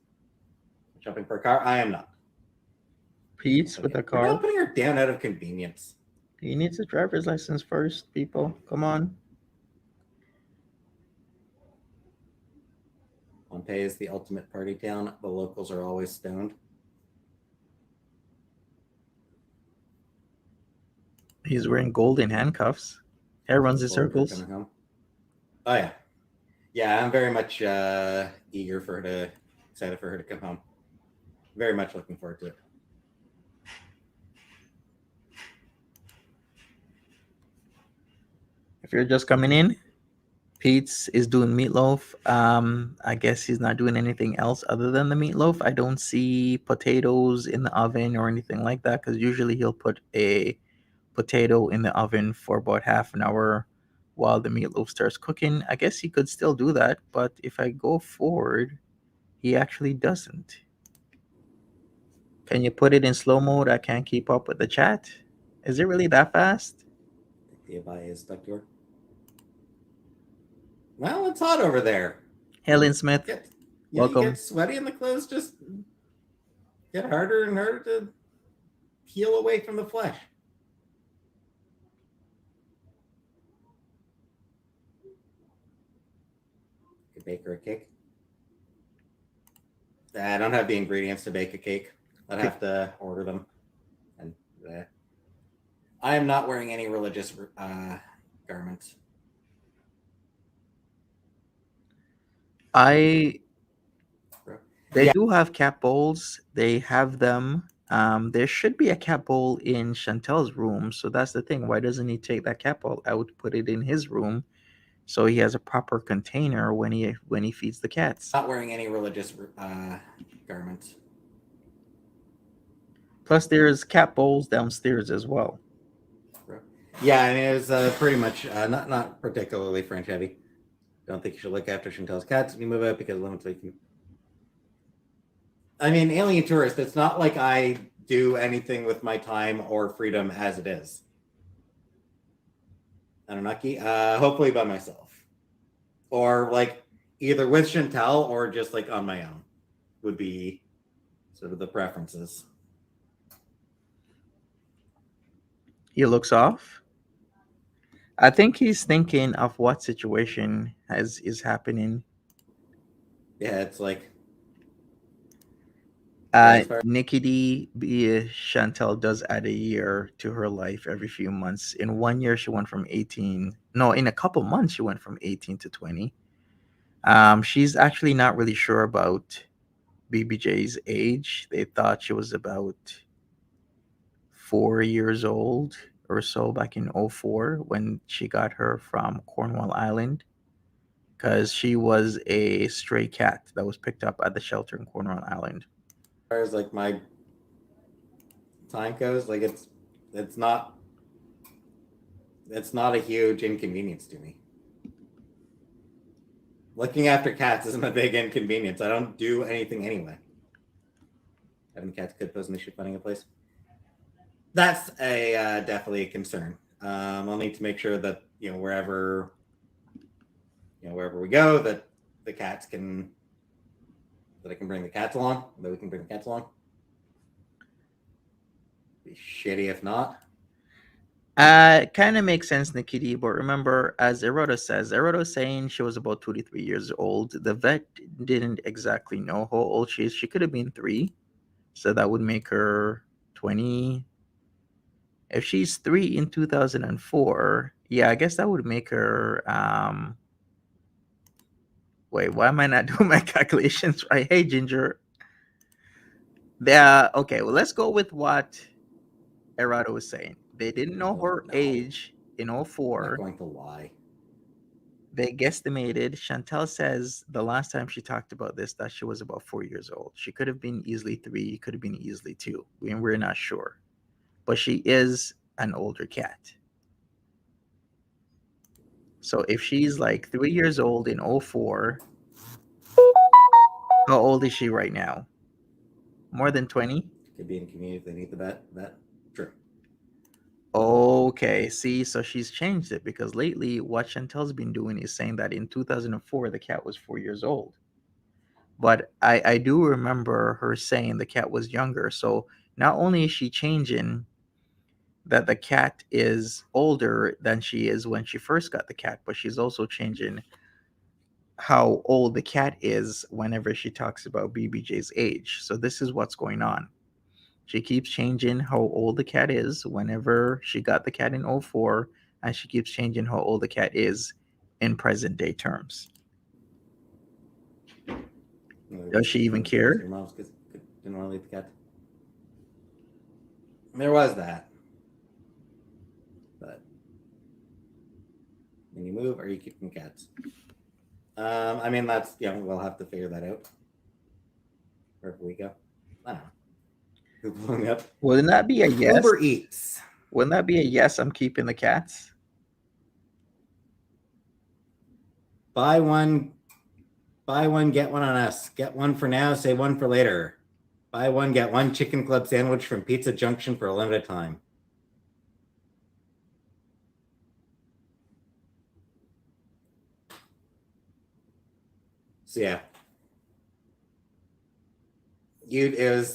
Jumping for a car? I am not. Peetz with a car. We're not putting her down out of convenience. He needs a driver's license first, people. Come on. Pompeii is the ultimate party town. The locals are always stoned. He's wearing golden handcuffs. Hair runs in circles. Oh yeah. Yeah, I'm very much excited for her to come home. Very much looking forward to it. If you're just coming in, Peetz is doing meatloaf. I guess he's not doing anything else other than the meatloaf. I don't see potatoes in the oven or anything like that, because usually he'll put a potato in the oven for about half an hour while the meatloaf starts cooking. I guess he could still do that, but if I go forward, he actually doesn't. Can you put it in slow mode? I can't keep up with the chat. Is it really that fast? The Avaya is stuck to her. Well, it's hot over there. Helen Smith, welcome. You get sweaty and the clothes just get harder and harder to peel away from the flesh. Could bake her a cake. I don't have the ingredients to bake a cake. I'd have to order them. And I am not wearing any religious garments. They do have cat bowls. They have them. There should be a cat bowl in Chantel's room. So that's the thing. Why doesn't he take that cat bowl out, put it in his room, so he has a proper container when he feeds the cats. Not wearing any religious garments. Plus, there's cat bowls downstairs as well. Yeah, I mean, it was pretty much not particularly French heavy. Don't think you should look after Chantel's cats when you move out because limits you. I mean, alien tourist. It's not like I do anything with my time or freedom as it is. Anunnaki, hopefully by myself, or like either with Chantel or just like on my own would be sort of the preferences. He looks off. I think he's thinking of what situation is happening. Yeah, it's like Nikki D, Chantel does add a year to her life every few months. In 1 year, she went from 18. No, in a couple months, she went from 18 to 20. She's actually not really sure about BBJ's age. They thought she was about 4 years old or so back in 04 when she got her from Cornwall Island, because she was a stray cat that was picked up at the shelter in Cornwall Island. As far as like my time goes, like it's not a huge inconvenience to me. Looking after cats isn't a big inconvenience. I don't do anything anyway. Having cats could pose an issue finding a place. That's a definitely a concern. I'll need to make sure that wherever we go, that the cats can. That I can bring the cats along. That we can bring the cats along. Be shitty if not. It kind of makes sense, Nikiti, but remember, as Erodo's saying she was about 2 to 3 years old. The vet didn't exactly know how old she is. She could have been 3, so that would make her 20. If she's 3 in 2004, yeah, I guess that would make her. Wait, why am I not doing my calculations right? Hey, Ginger. Okay, well, let's go with what Errado was saying. They didn't know her age in 04. I'm not going to lie. They guesstimated. Chantel says the last time she talked about this that she was about 4 years old. She could have been easily 3, could have been easily 2. We're not sure. But she is an older cat. So if she's like 3 years old in 04, how old is she right now? More than 20? Could be in community if they need the vet. True. Okay, see, so she's changed it because lately what Chantel's been doing is saying that in 2004 the cat was 4 years old. But I do remember her saying the cat was younger. So not only is she changing that the cat is older than she is when she first got the cat, but she's also changing how old the cat is whenever she talks about BBJ's age. So this is what's going on. She keeps changing how old the cat is whenever she got the cat in 04, and she keeps changing how old the cat is in present day terms. Does she even care? Your mom's didn't want to leave the cat. There was that. But when you move, are you keeping cats? I mean, that's, we'll have to figure that out. Wherever we go. I don't know. Who blew me up? Wouldn't that be a yes? Uber Eats. Wouldn't that be a yes, I'm keeping the cats? Buy one, get one on us. Get one for now, save one for later. Buy one, get one chicken club sandwich from Pizza Junction for a limited time. So yeah. It was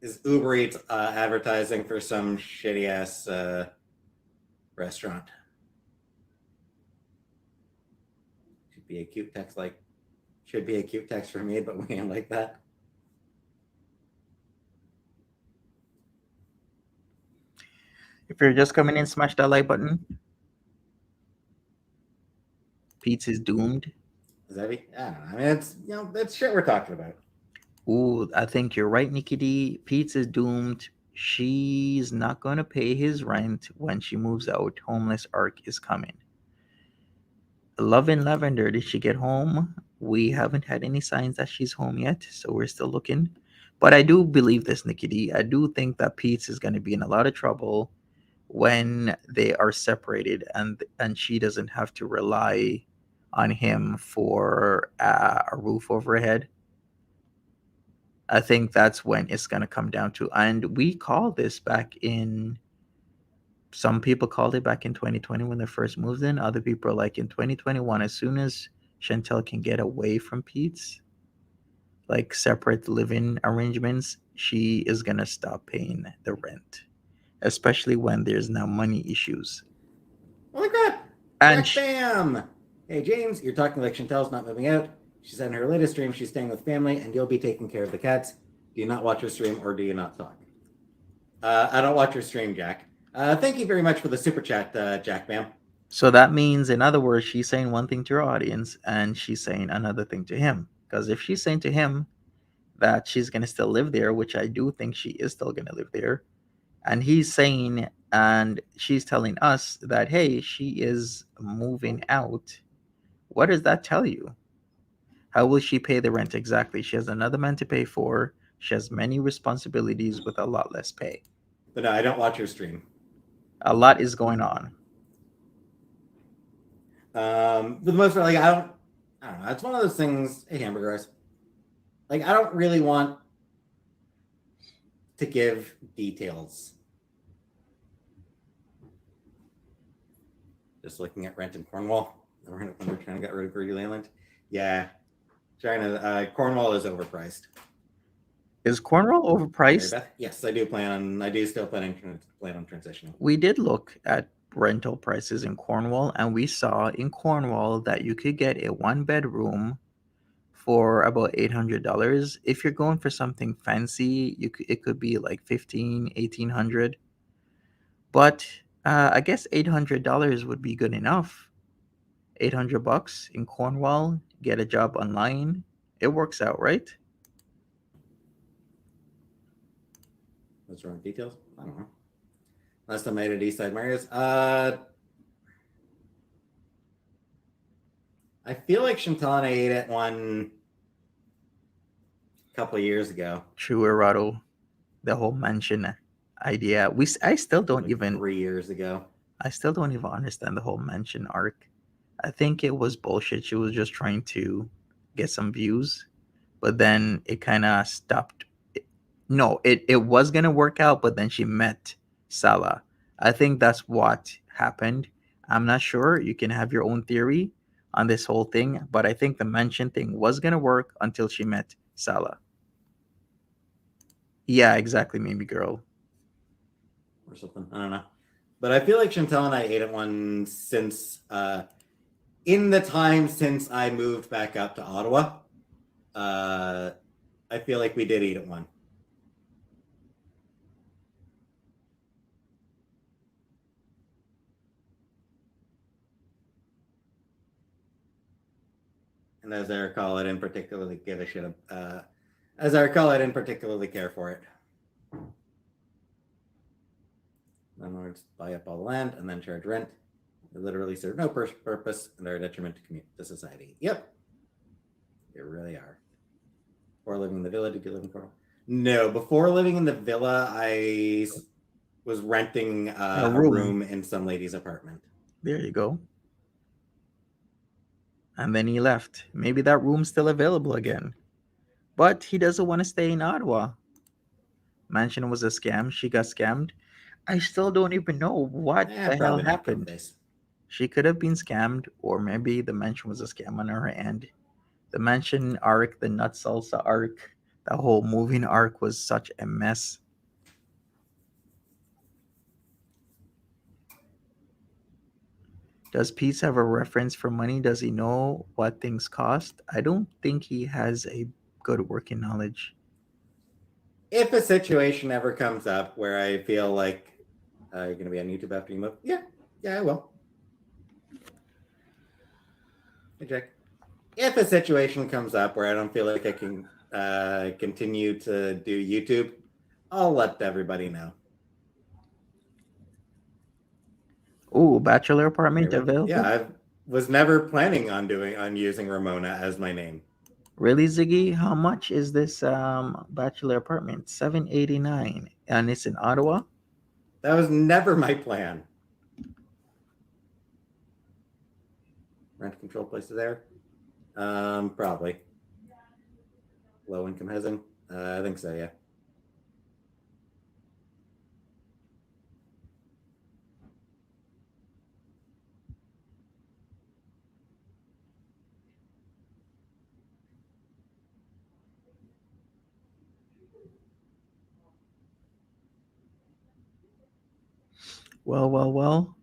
is Uber Eats advertising for some shitty ass restaurant. Should be a cute text for me, but we ain't like that. If you're just coming in, smash that like button. Peetz is doomed. Is that it? I don't know. I mean, it's that's shit we're talking about. Ooh, I think you're right, Nikki D. Peetz is doomed. She's not going to pay his rent when she moves out. Homeless Ark is coming. Love in Lavender, did she get home? We haven't had any signs that she's home yet, so we're still looking. But I do believe this, Nikki D. I do think that Peetz is going to be in a lot of trouble when they are separated, and she doesn't have to rely on him for a roof over her head. I think that's when it's going to come down to. And we called this back in, some people called it back in 2020 when they first moved in. Other people are like in 2021, as soon as Chantel can get away from Pete's, like separate living arrangements, she is going to stop paying the rent, especially when there's now money issues. Oh my god! And Jack Bam! Hey James, you're talking like Chantel's not moving out. She said in her latest stream she's staying with family and you'll be taking care of the cats. Do you not watch her stream or do you not talk? I don't watch her stream, Jack. Thank you very much for the super chat, Jack Bam. So that means, in other words, she's saying one thing to her audience and she's saying another thing to him. Because if she's saying to him that she's going to still live there, which I do think she is still going to live there, and he's saying, and she's telling us that, hey, she is moving out, what does that tell you? How will she pay the rent exactly? She has another man to pay for. She has many responsibilities with a lot less pay. But no, I don't watch her stream. A lot is going on. For the most part, like I don't know. It's one of those things. Hey, hamburger guys. Like I don't really want to give details. Just looking at rent in Cornwall. We're trying to get rid of Greedy Leyland. Yeah, trying to. Cornwall is overpriced. Is Cornwall overpriced? Yes, I do plan on. I do still plan on transitioning. We did look at rental prices in Cornwall, and we saw in Cornwall that you could get a 1-bedroom for about $800. If you're going for something fancy, it could be like $1,500-$1,800. But I guess $800 would be good enough. $800 in Cornwall, get a job online. It works out, right? What's wrong with details? I don't know. Last time I ate at Eastside Mario's. I feel like Chantal and I ate at one a couple of years ago. True, Erado. The whole mansion idea. I still don't like even 3 years ago. I still don't even understand the whole mansion arc. I think it was bullshit. She was just trying to get some views, but then it kind of stopped. No, it was gonna work out, but then she met Salah. I think that's what happened. I'm not sure. You can have your own theory on this whole thing, but I think the mansion thing was gonna work until she met Salah. Yeah, exactly, maybe girl. Or something. I don't know. But I feel like Chantal and I ate at one since in the time since I moved back up to Ottawa. I feel like we did eat at one. And as I recall, I didn't particularly give a shit. As I recall, I didn't particularly care for it. Landlords buy up all the land and then charge rent. They literally serve no purpose and they're a detriment to society. Yep. They really are. Before living in the villa, did you live in Cornwall? No, before living in the villa, I was renting a room in some lady's apartment. There you go. And then he left. Maybe that room's still available again. But he doesn't want to stay in Ottawa. Mansion was a scam. She got scammed. I still don't even know what the hell happened. She could have been scammed, or maybe the mansion was a scam on her end. The mansion arc, the nut salsa arc, the whole moving arc was such a mess. Does Peetz have a reference for money? Does he know what things cost? I don't think he has a good working knowledge. If a situation ever comes up where I feel like you're going to be on YouTube after you move, yeah, I will. Hey, Jack. If a situation comes up where I don't feel like I can continue to do YouTube, I'll let everybody know. Oh, bachelor apartment available? Yeah, was never planning on using Ramona as my name. Really, Ziggy? How much is this bachelor apartment? $789, and it's in Ottawa. That was never my plan. Rent control places there? Probably. Low income housing? I think so, yeah. Well.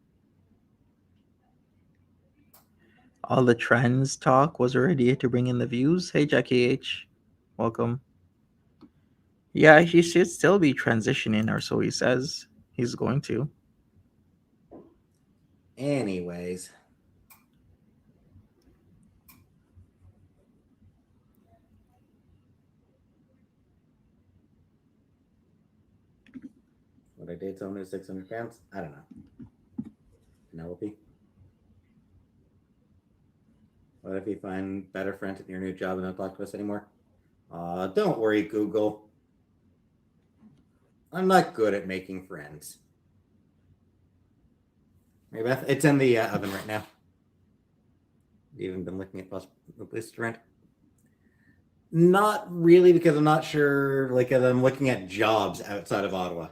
All the trends talk was already here to bring in the views. Hey, Jackie H. Welcome. Yeah, he should still be transitioning, or so he says. He's going to. Anyways. Would I date someone who's 600 pounds? I don't know. Penelope? What if you find better friends at your new job and don't talk to us anymore? Don't worry, Google. I'm not good at making friends. Hey, Beth, it's in the oven right now. You even been looking at possible places to rent? Not really, because I'm not sure. Like, as I'm looking at jobs outside of Ottawa.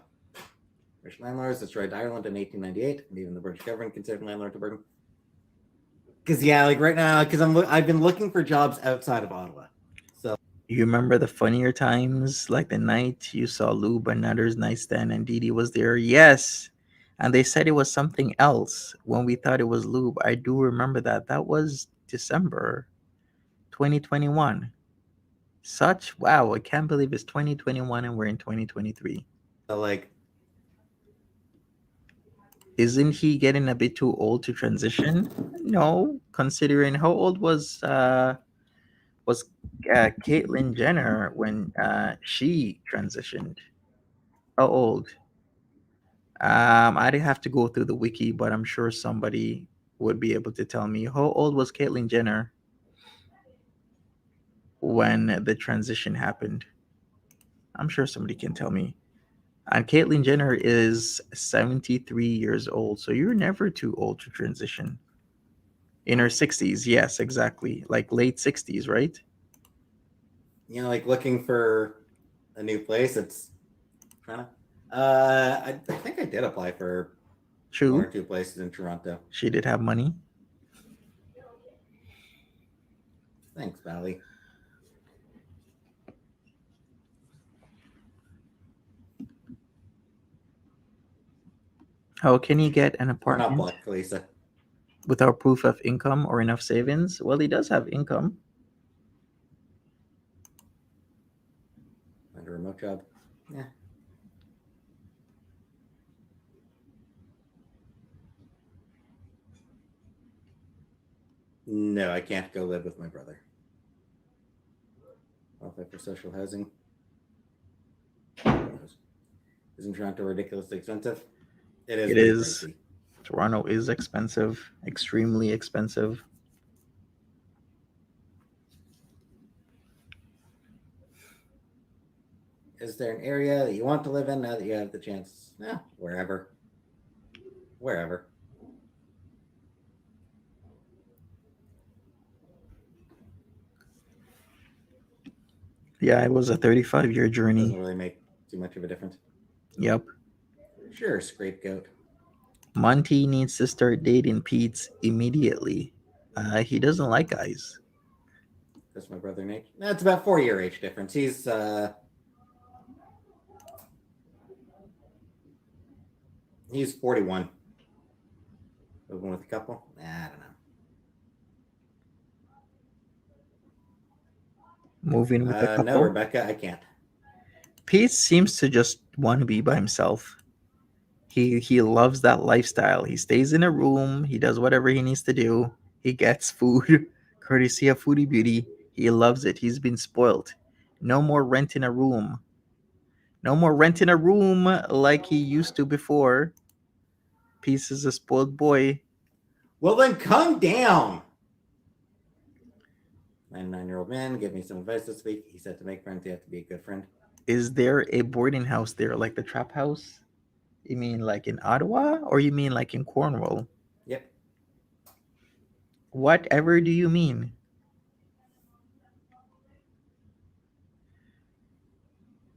British landlords destroyed Ireland in 1898, and even the British government considered landlord to burden. Because yeah, like right now, because I've been looking for jobs outside of Ottawa. So You remember the funnier times, like the night you saw Lou Bernatter's nightstand and Dee Dee was there? Yes. And they said it was something else when we thought it was lube. I do remember that. That was December 2021. Wow, I can't believe it's 2021 and we're in 2023. like, Isn't he getting a bit too old to transition? No, considering how old was Caitlyn Jenner when she transitioned? How old? I'd have to go through the wiki, but I'm sure somebody would be able to tell me. How old was Caitlyn Jenner when the transition happened? I'm sure somebody can tell me. And Caitlyn Jenner is 73 years old, so you're never too old to transition. In her 60s, yes, exactly. Like late 60s, right? you know, like looking for a new place. It's kind of. I think I did apply for one or True. two places in Toronto. She did have money. Thanks, Valley. How can you get an We're not apartment blocked, Lisa. without proof of income or enough savings? Well, he does have income. Find a remote job. Yeah. No, I can't go live with my brother. Qualify for social housing. Isn't Toronto ridiculously expensive? It is. It Pretty is. pricey. Toronto is expensive, extremely expensive. Is there an area that you want to live in now that you have the chance? Yeah, wherever. Wherever. Yeah, it was a 35-year journey. Doesn't really make too much of a difference. Yep. Sure, scapegoat. Monty needs to start dating Peetz immediately. He doesn't like guys. That's my brother Nate. That's about 4-year age difference. He's He's 41. Living with a couple? I don't know. Moving with a couple. No, Rebecca, I can't. Peetz seems to just want to be by himself. He loves that lifestyle. He stays in a room. He does whatever he needs to do. He gets food, courtesy of Foodie Beauty. He loves it. He's been spoiled. No more renting a room. No more renting a room like he used to before. Peetz is a spoiled boy. Well, then calm down. My 9-year-old man gave me some advice this week. He said to make friends, you have to be a good friend. Is there a boarding house there, like the trap house? You mean like in Ottawa, or you mean like in Cornwall? Yep. Whatever do you mean?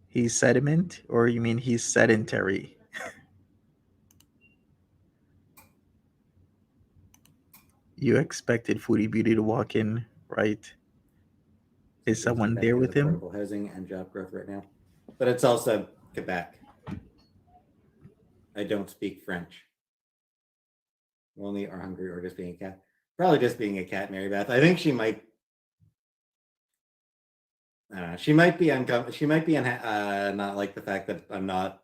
He's sediment, or you mean he's sedentary? You expected Foodie Beauty to walk in, right? Is someone there with him? Affordable housing and job growth right now. But it's also Quebec. I don't speak French. Lonely or hungry or just being a cat. Probably just being a cat, Mary Beth. I think she might. She might be uncomfortable. She might be not like the fact that I'm not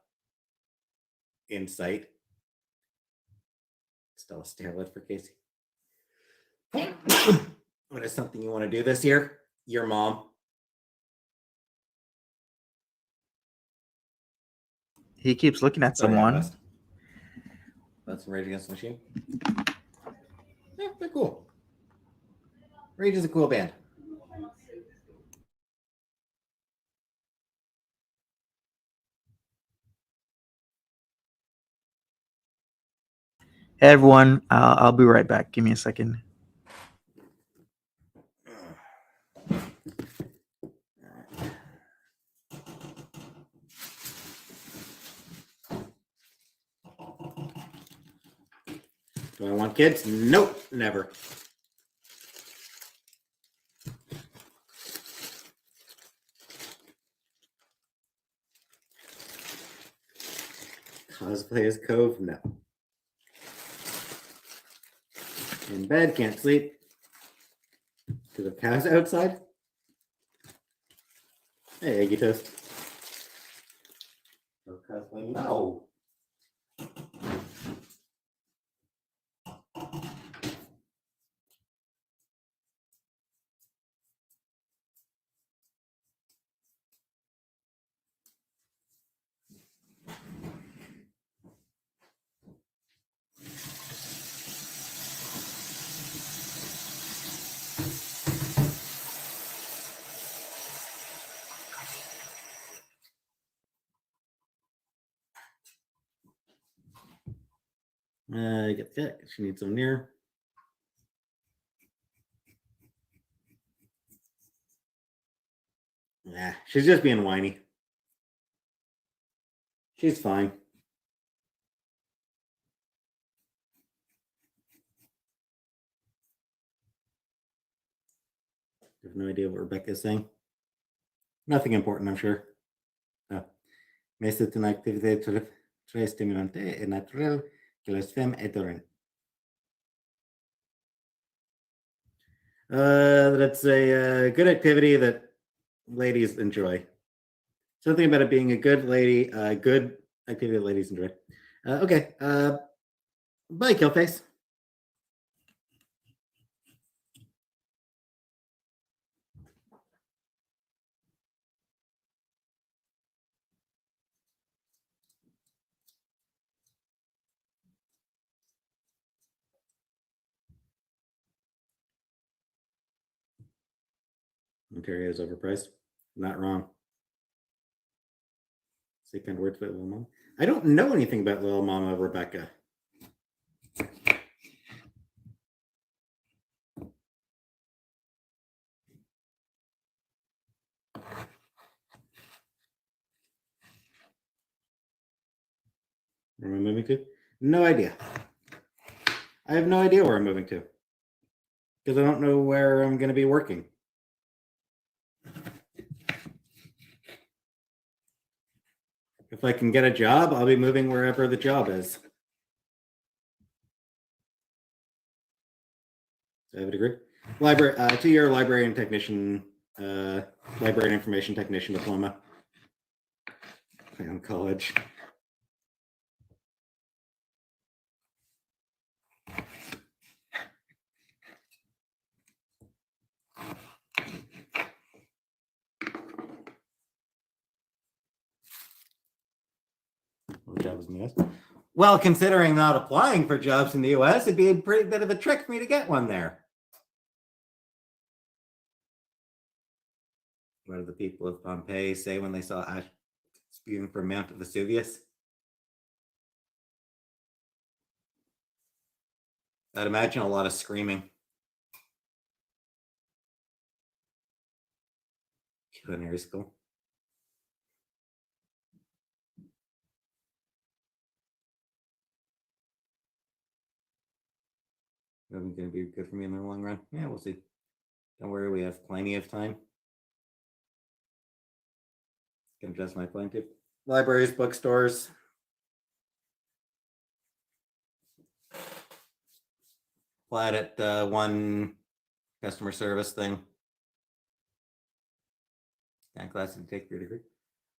in sight. Still a stairlet for Casey. What is something you want to do this year? Your mom. He keeps looking at someone. That's Rage Against the Machine. Yeah, they're cool. Rage is a cool band. Hey everyone, I'll be right back. Give me a second. Do I want kids? Nope, never. Cosplay as Cove? No. In bed, can't sleep. Because of cows outside? Hey, Eggy Toast. No cosplay? No. Get that. She needs some near. Nah, she's just being whiny. She's fine. I have no idea what Rebecca's saying. Nothing important, I'm sure. Mais c'est une activité très stimulante et naturelle que les femmes adorent. That's a good activity that ladies enjoy. Something about it being a good lady, good activity that ladies enjoy. Okay. Bye, Killface. Ontario is overpriced. Not wrong. Say kind of words about Little Mama. I don't know anything about Little Mama, Rebecca. Where am I moving to? No idea. I have no idea where I'm moving to. Because I don't know where I'm going to be working. If I can get a job, I'll be moving wherever the job is. I have a degree. Library, 2-year librarian technician, library and information technician diploma. From college. What job is in the US? Well, considering not applying for jobs in the US, it'd be a pretty bit of a trick for me to get one there. What do the people of Pompeii say when they saw ash spewing from Mount Vesuvius? I'd imagine a lot of screaming. Culinary school. Going to be good for me in the long run. Yeah, we'll see. Don't worry, we have plenty of time. Can adjust my plan too. Libraries, bookstores. Applied at one customer service thing. That class to take your degree.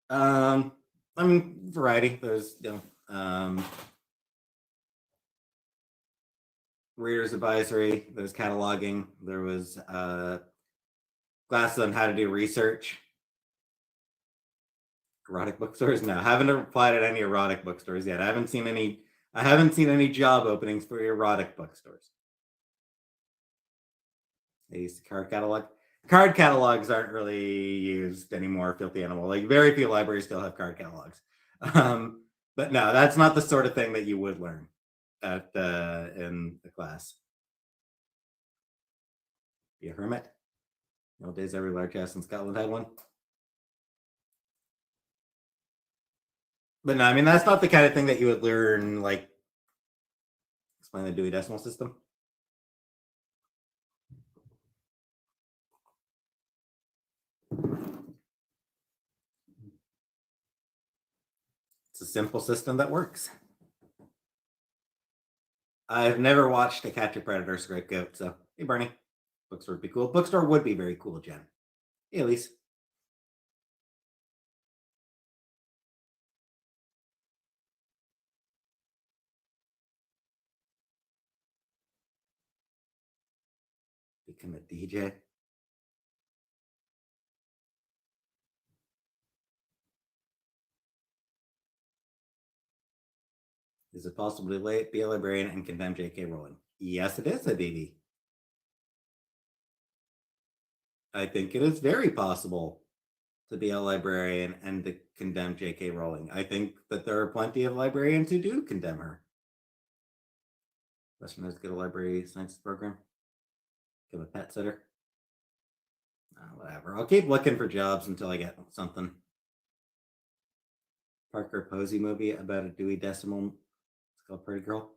I mean, variety. There's reader's advisory. There's cataloging. There was classes on how to do research. Erotic bookstores? No, I haven't applied at any erotic bookstores yet. I haven't seen any job openings for erotic bookstores. They used card catalog. Card catalogs aren't really used anymore, filthy animal. Like very few libraries still have card catalogs. But no, that's not the sort of thing that you would learn at in the class. Be a hermit. Nowadays, every large house in Scotland had one. But no, I mean, that's not the kind of thing that you would learn, like, explain the Dewey Decimal System. It's a simple system that works. I've never watched a Catch a Predator scapegoat, so hey, Bernie. Bookstore would be cool. Bookstore would be very cool, Jen. Hey, Elise. Become a DJ. Is it possible to be a librarian and condemn J.K. Rowling? Yes, it is, baby. I think it is very possible to be a librarian and to condemn J.K. Rowling. I think that there are plenty of librarians who do condemn her. Question is, get a library science program. Give a pet sitter. Whatever. I'll keep looking for jobs until I get something. Parker Posey movie about a Dewey Decimal. It's called Pretty Girl.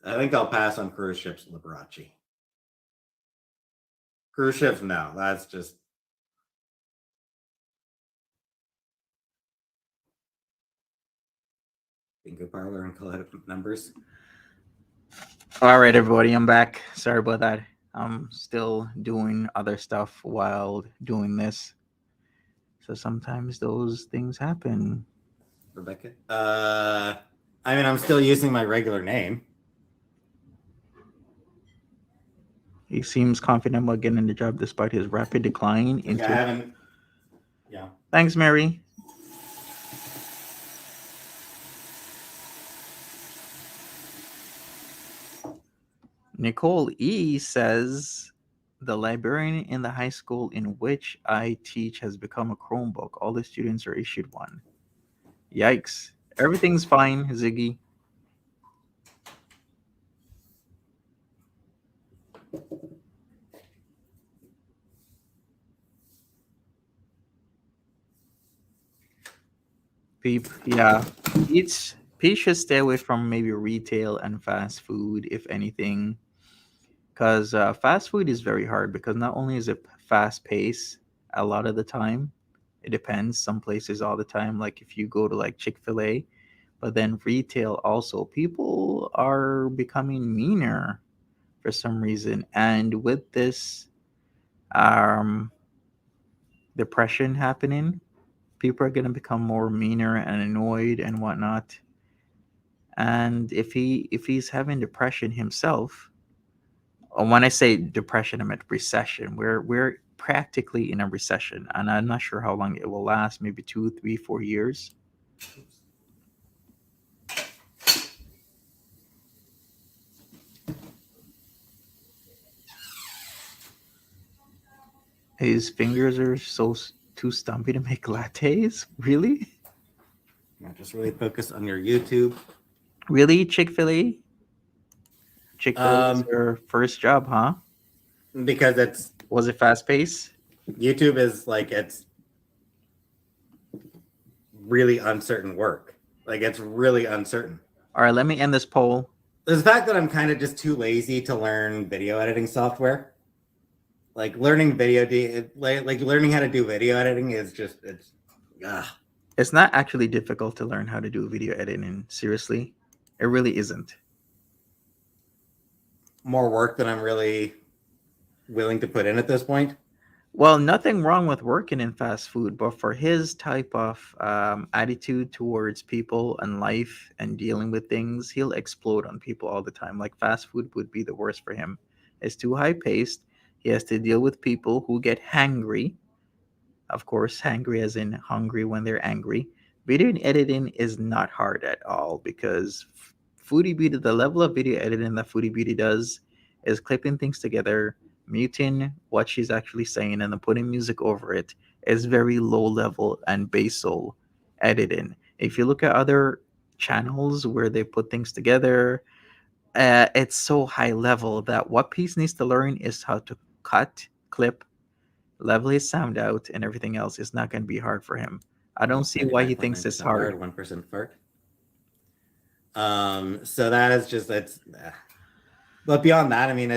I think I'll pass on cruise ships, Liberace. Cruise ships, no. That's just... bingo parlor and collect numbers. All right, everybody, I'm back. Sorry about that. I'm still doing other stuff while doing this. So sometimes those things happen. Rebecca? I mean, I'm still using my regular name. He seems confident about getting the job despite his rapid decline into... I haven't... Yeah. Thanks, Mary. Nicole E says, the librarian in the high school in which I teach has become a Chromebook. All the students are issued one. Yikes. Everything's fine, Ziggy. Peep, yeah. Pete should stay away from maybe retail and fast food, if anything. Because fast food is very hard because not only is it fast paced a lot of the time, it depends. Some places all the time, like if you go to like Chick-fil-A, but then retail also, people are becoming meaner for some reason. And with this depression happening, people are going to become more meaner and annoyed and whatnot. And if he's having depression himself, when I say depression, I meant recession. We're practically in a recession, and I'm not sure how long it will last. Maybe 2, 3, 4 years. His fingers are too stumpy to make lattes. Really? Not just really focus on your YouTube. Really, Chick-fil-A? Chick-fil-A is Um, your first job, huh? because Was it fast paced? YouTube is like it's really uncertain work. Like it's really uncertain. All right, let me end this poll. There's the fact that I'm kind of just too lazy to learn video editing software. Like learning like learning how to do video editing is just It's not actually difficult to learn how to do video editing. Seriously, it really isn't. more work than I'm really willing to put in at this point. Well, nothing wrong with working in fast food, but for his type of attitude towards people and life and dealing with things, he'll explode on people all the time. Like fast food would be the worst for him. It's too high paced. He has to deal with people who get hangry. Of course, hangry as in hungry when they're angry. Video editing is not hard at all because Foodie Beauty, the level of video editing that Foodie Beauty does is clipping things together, muting what she's actually saying, and then putting music over it is very low level and basal editing. If you look at other channels where they put things together, it's so high level that what Peetz needs to learn is how to cut, clip, level his sound out, and everything else is not going to be hard for him. I don't see why he thinks it's hard. 1% fart. So that is just but beyond that, I mean,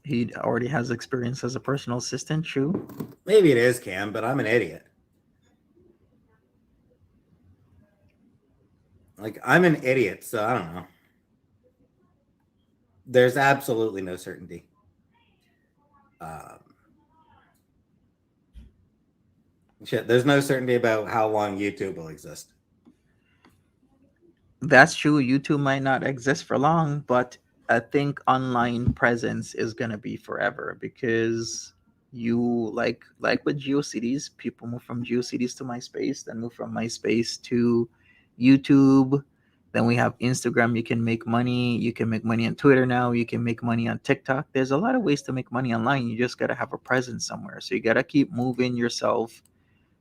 He already has experience as a personal assistant, true. maybe it is Cam, but I'm an idiot. Like I'm an idiot, so I don't know. There's absolutely no certainty. There's no certainty about how long YouTube will exist. That's true. YouTube might not exist for long, but I think online presence is gonna be forever because you like with GeoCities, people move from GeoCities to MySpace, then move from MySpace to YouTube. Then we have Instagram. You can make money. You can make money on Twitter now. You can make money on TikTok. There's a lot of ways to make money online. You just gotta have a presence somewhere. So you gotta keep moving yourself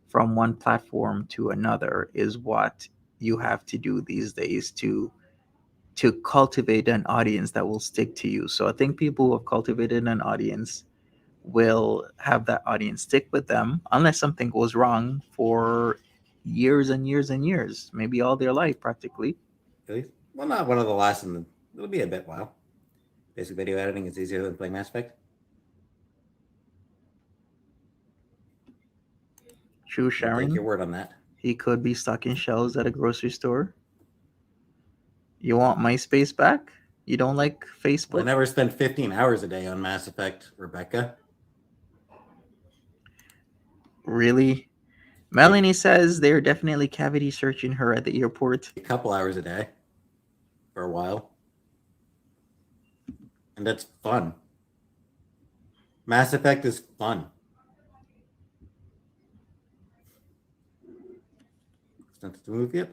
from one platform to another is what you have to do these days to cultivate an audience that will stick to you. So I think people who have cultivated an audience will have that audience stick with them unless something goes wrong for years and years and years, maybe all their life practically. Really? Well, not one of the last in the. It'll be a bit while. Basic video editing is easier than playing Mass Effect. True, I'll take your Sharon. word on that. He could be stocking shelves at a grocery store. You want MySpace back? You don't like I Facebook? never spend 15 hours a day on Mass Effect, Rebecca. Really? Melanie says they're definitely cavity searching her at the airport. A couple hours a day for a while. And that's fun. Mass Effect is fun. Since the movie yet?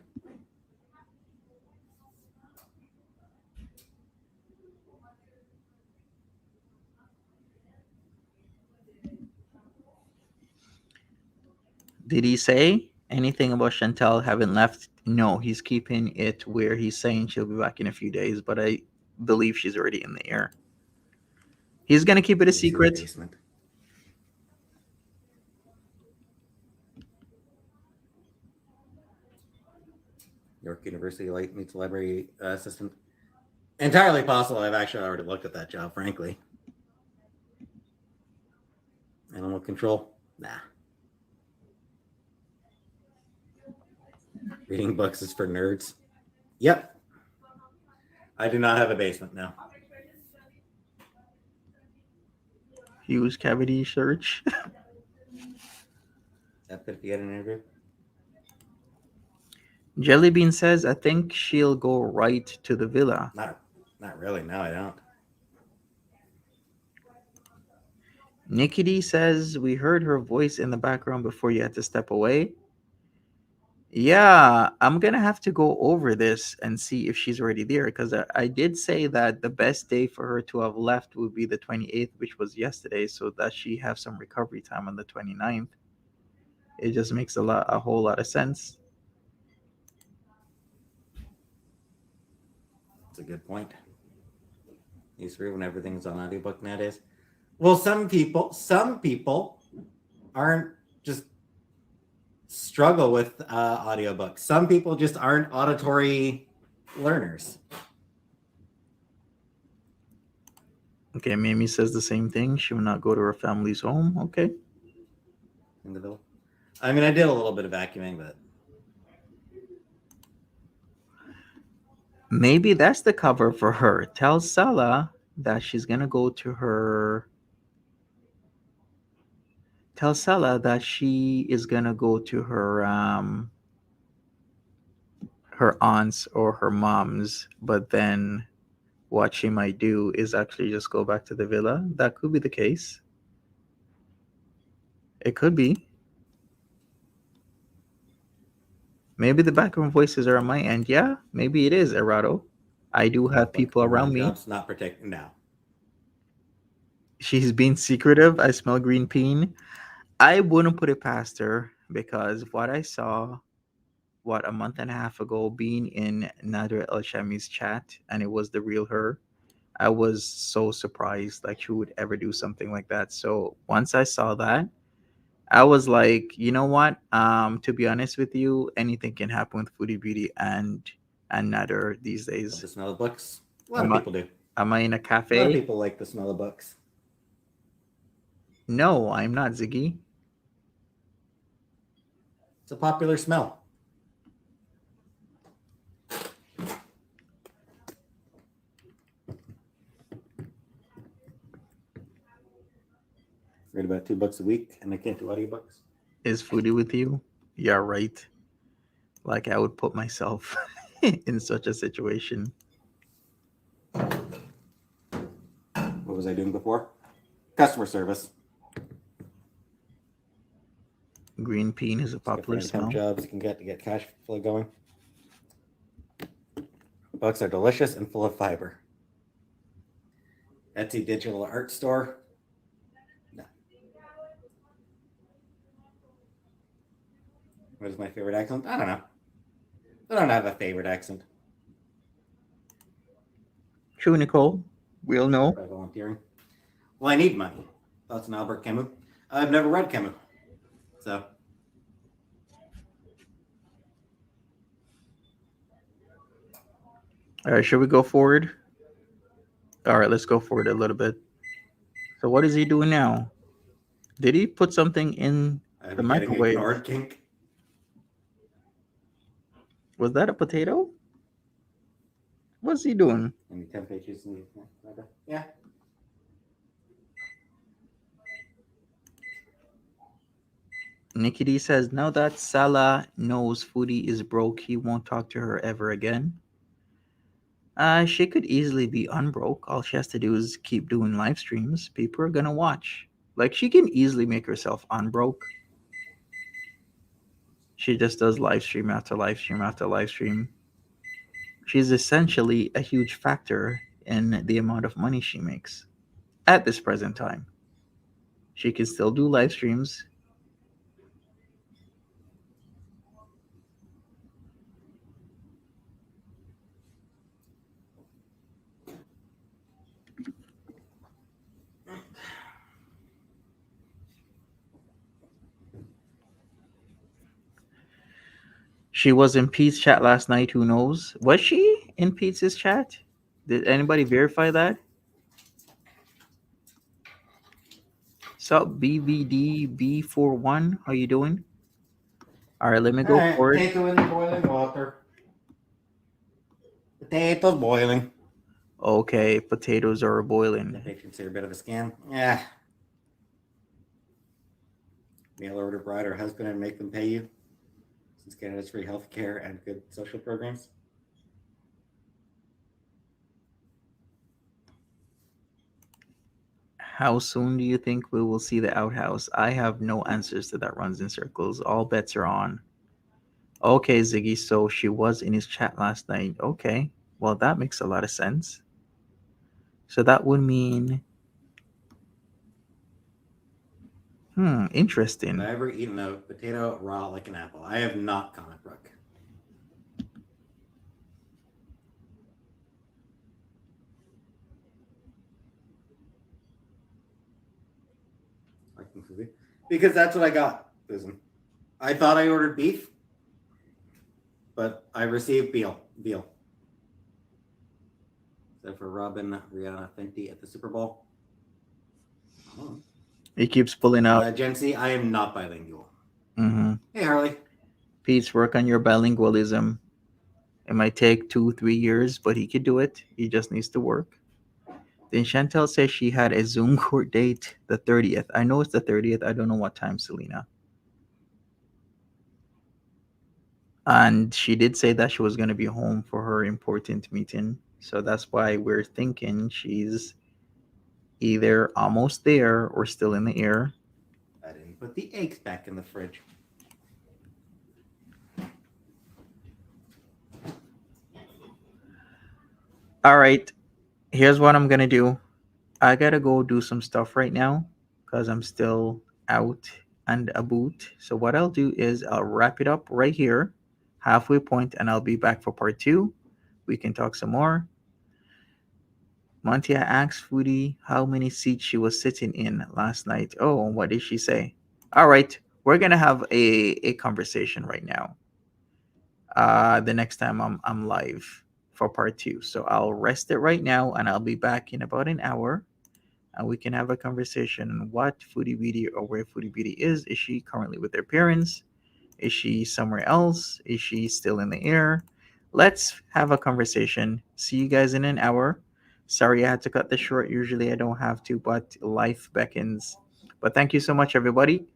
Did he say anything about Chantal having left? No, he's keeping it where he's saying she'll be back in a few days, but I believe she's already in the air. He's going to keep it a Let me see the secret. basement. York University meets library assistant. Entirely possible. I've actually already looked at that job, frankly. Animal control? Nah. Reading books is for nerds. Yep. I do not have a basement now. Use cavity search. That's if you get an interview. Jellybean says, I think she'll go right to the villa. Not really. No, I don't. Nikki D says we heard her voice in the background before you had to step away. Yeah, I'm gonna have to go over this and see if she's already there because I did say that the best day for her to have left would be the 28th, which was yesterday, so that she have some recovery time on the 29th. It just makes a whole lot of sense. That's a good point. He's through when everything's on audiobook nowadays. Well, some people aren't just struggle with audiobooks. Some people just aren't auditory learners. Okay, Mimi says the same thing. She will not go to her family's home. Okay. In the middle. I mean, I did a little bit of vacuuming, but Maybe that's the cover for her. Tell Salah that she's gonna go to her. Tell Salah that she is gonna go to her aunt's or her mom's, but then what she might do is actually just go back to the villa. That could be the case. It could be. Maybe the background voices are on my end. Yeah, maybe it is, Errato. I do have people around me. Job's not protected now. She's being secretive. I smell green bean. I wouldn't put it past her because what I saw, a month and a half ago, being in Nader El Shami's chat, and it was the real her, I was so surprised like she would ever do something like that. So once I saw that, I was like, you know what? To be honest with you, anything can happen with Foodie Beauty and Nader these days. The smell of books. A lot of people do. Am I in a A cafe? lot of people like the smell of books. No, I'm not, Ziggy. It's a popular smell. Read about $2 a week, and I can't do audiobooks. Is Foodie with you? Yeah, right. Like I would put myself in such a situation. What was I doing before? Customer service. Green bean is a popular smell. Jobs you can get to get cash flow going. Books are delicious and full of fiber. Etsy digital art store. No. What is my favorite accent? I don't know. I don't have a favorite accent. True, Nicole. We'll know. By volunteering. Well, I need money. Thoughts on Albert Camus? I've never read Camus. So. All right, should we go forward? All right, let's go forward a little bit. So what is he doing now? Did he put something in the microwave? Ignored, kink. Was that a potato? What's he doing? Any 10 pages in the yeah. Nikki D says, now that Salah knows Foodie is broke, he won't talk to her ever again. She could easily be unbroke. All she has to do is keep doing live streams. People are gonna watch. Like she can easily make herself unbroke. She just does live stream after live stream after live stream. She's essentially a huge factor in the amount of money she makes at this present time. She can still do live streams. She was in Pete's chat last night. Who knows? Was she in Pete's chat? Did anybody verify that? Sup, BVDB41? How you doing? All right, let me go forward. Potato in the boiling water. Potatoes boiling. Okay, potatoes are boiling. They consider a bit of a scam. Yeah. Mail order bride or husband and make them pay you. Since Canada's free health care and good social programs. How soon do you think we will see the outhouse? I have no answers to that. Runs in circles. All bets are on. Okay, Ziggy. So she was in his chat last night. Okay. Well, that makes a lot of sense. So that would mean, Have interesting. I ever eaten a potato raw like an apple? I have not, comic book. Because that's what I got, Susan. I thought I ordered beef, but I received veal. Is that for Robin, Rihanna, Fenty at the Super Bowl? Oh. He keeps pulling out. Gen Z, I am not bilingual. Mm-hmm. Hey, Harley. Pete's work on your bilingualism. It might take 2-3 years, but he could do it. He just needs to work. Then Chantel says she had a Zoom court date the 30th. I know it's the 30th. I don't know what time, Selena. And she did say that she was going to be home for her important meeting. So that's why we're thinking she's either almost there or still in the air. I didn't put the eggs back in the fridge. All right. Here's what I'm going to do. I got to go do some stuff right now because I'm still out and about. So what I'll do is I'll wrap it up right here, halfway point, and I'll be back for part 2. We can talk some more. Monty, I asked Foodie how many seats she was sitting in last night. Oh, what did she say? All right, we're gonna have a conversation right now. The next time I'm live for part 2. So I'll rest it right now, and I'll be back in about an hour, and we can have a conversation on what Foodie Beauty or where Foodie Beauty is. Is she currently with her parents? Is she somewhere else? Is she still in the air? Let's have a conversation. See you guys in an hour. Sorry I had to cut this short. Usually I don't have to, but life beckons. But thank you so much, everybody.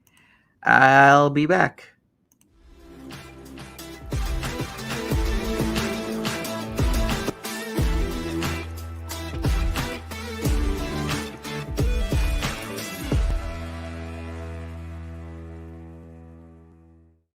I'll be back.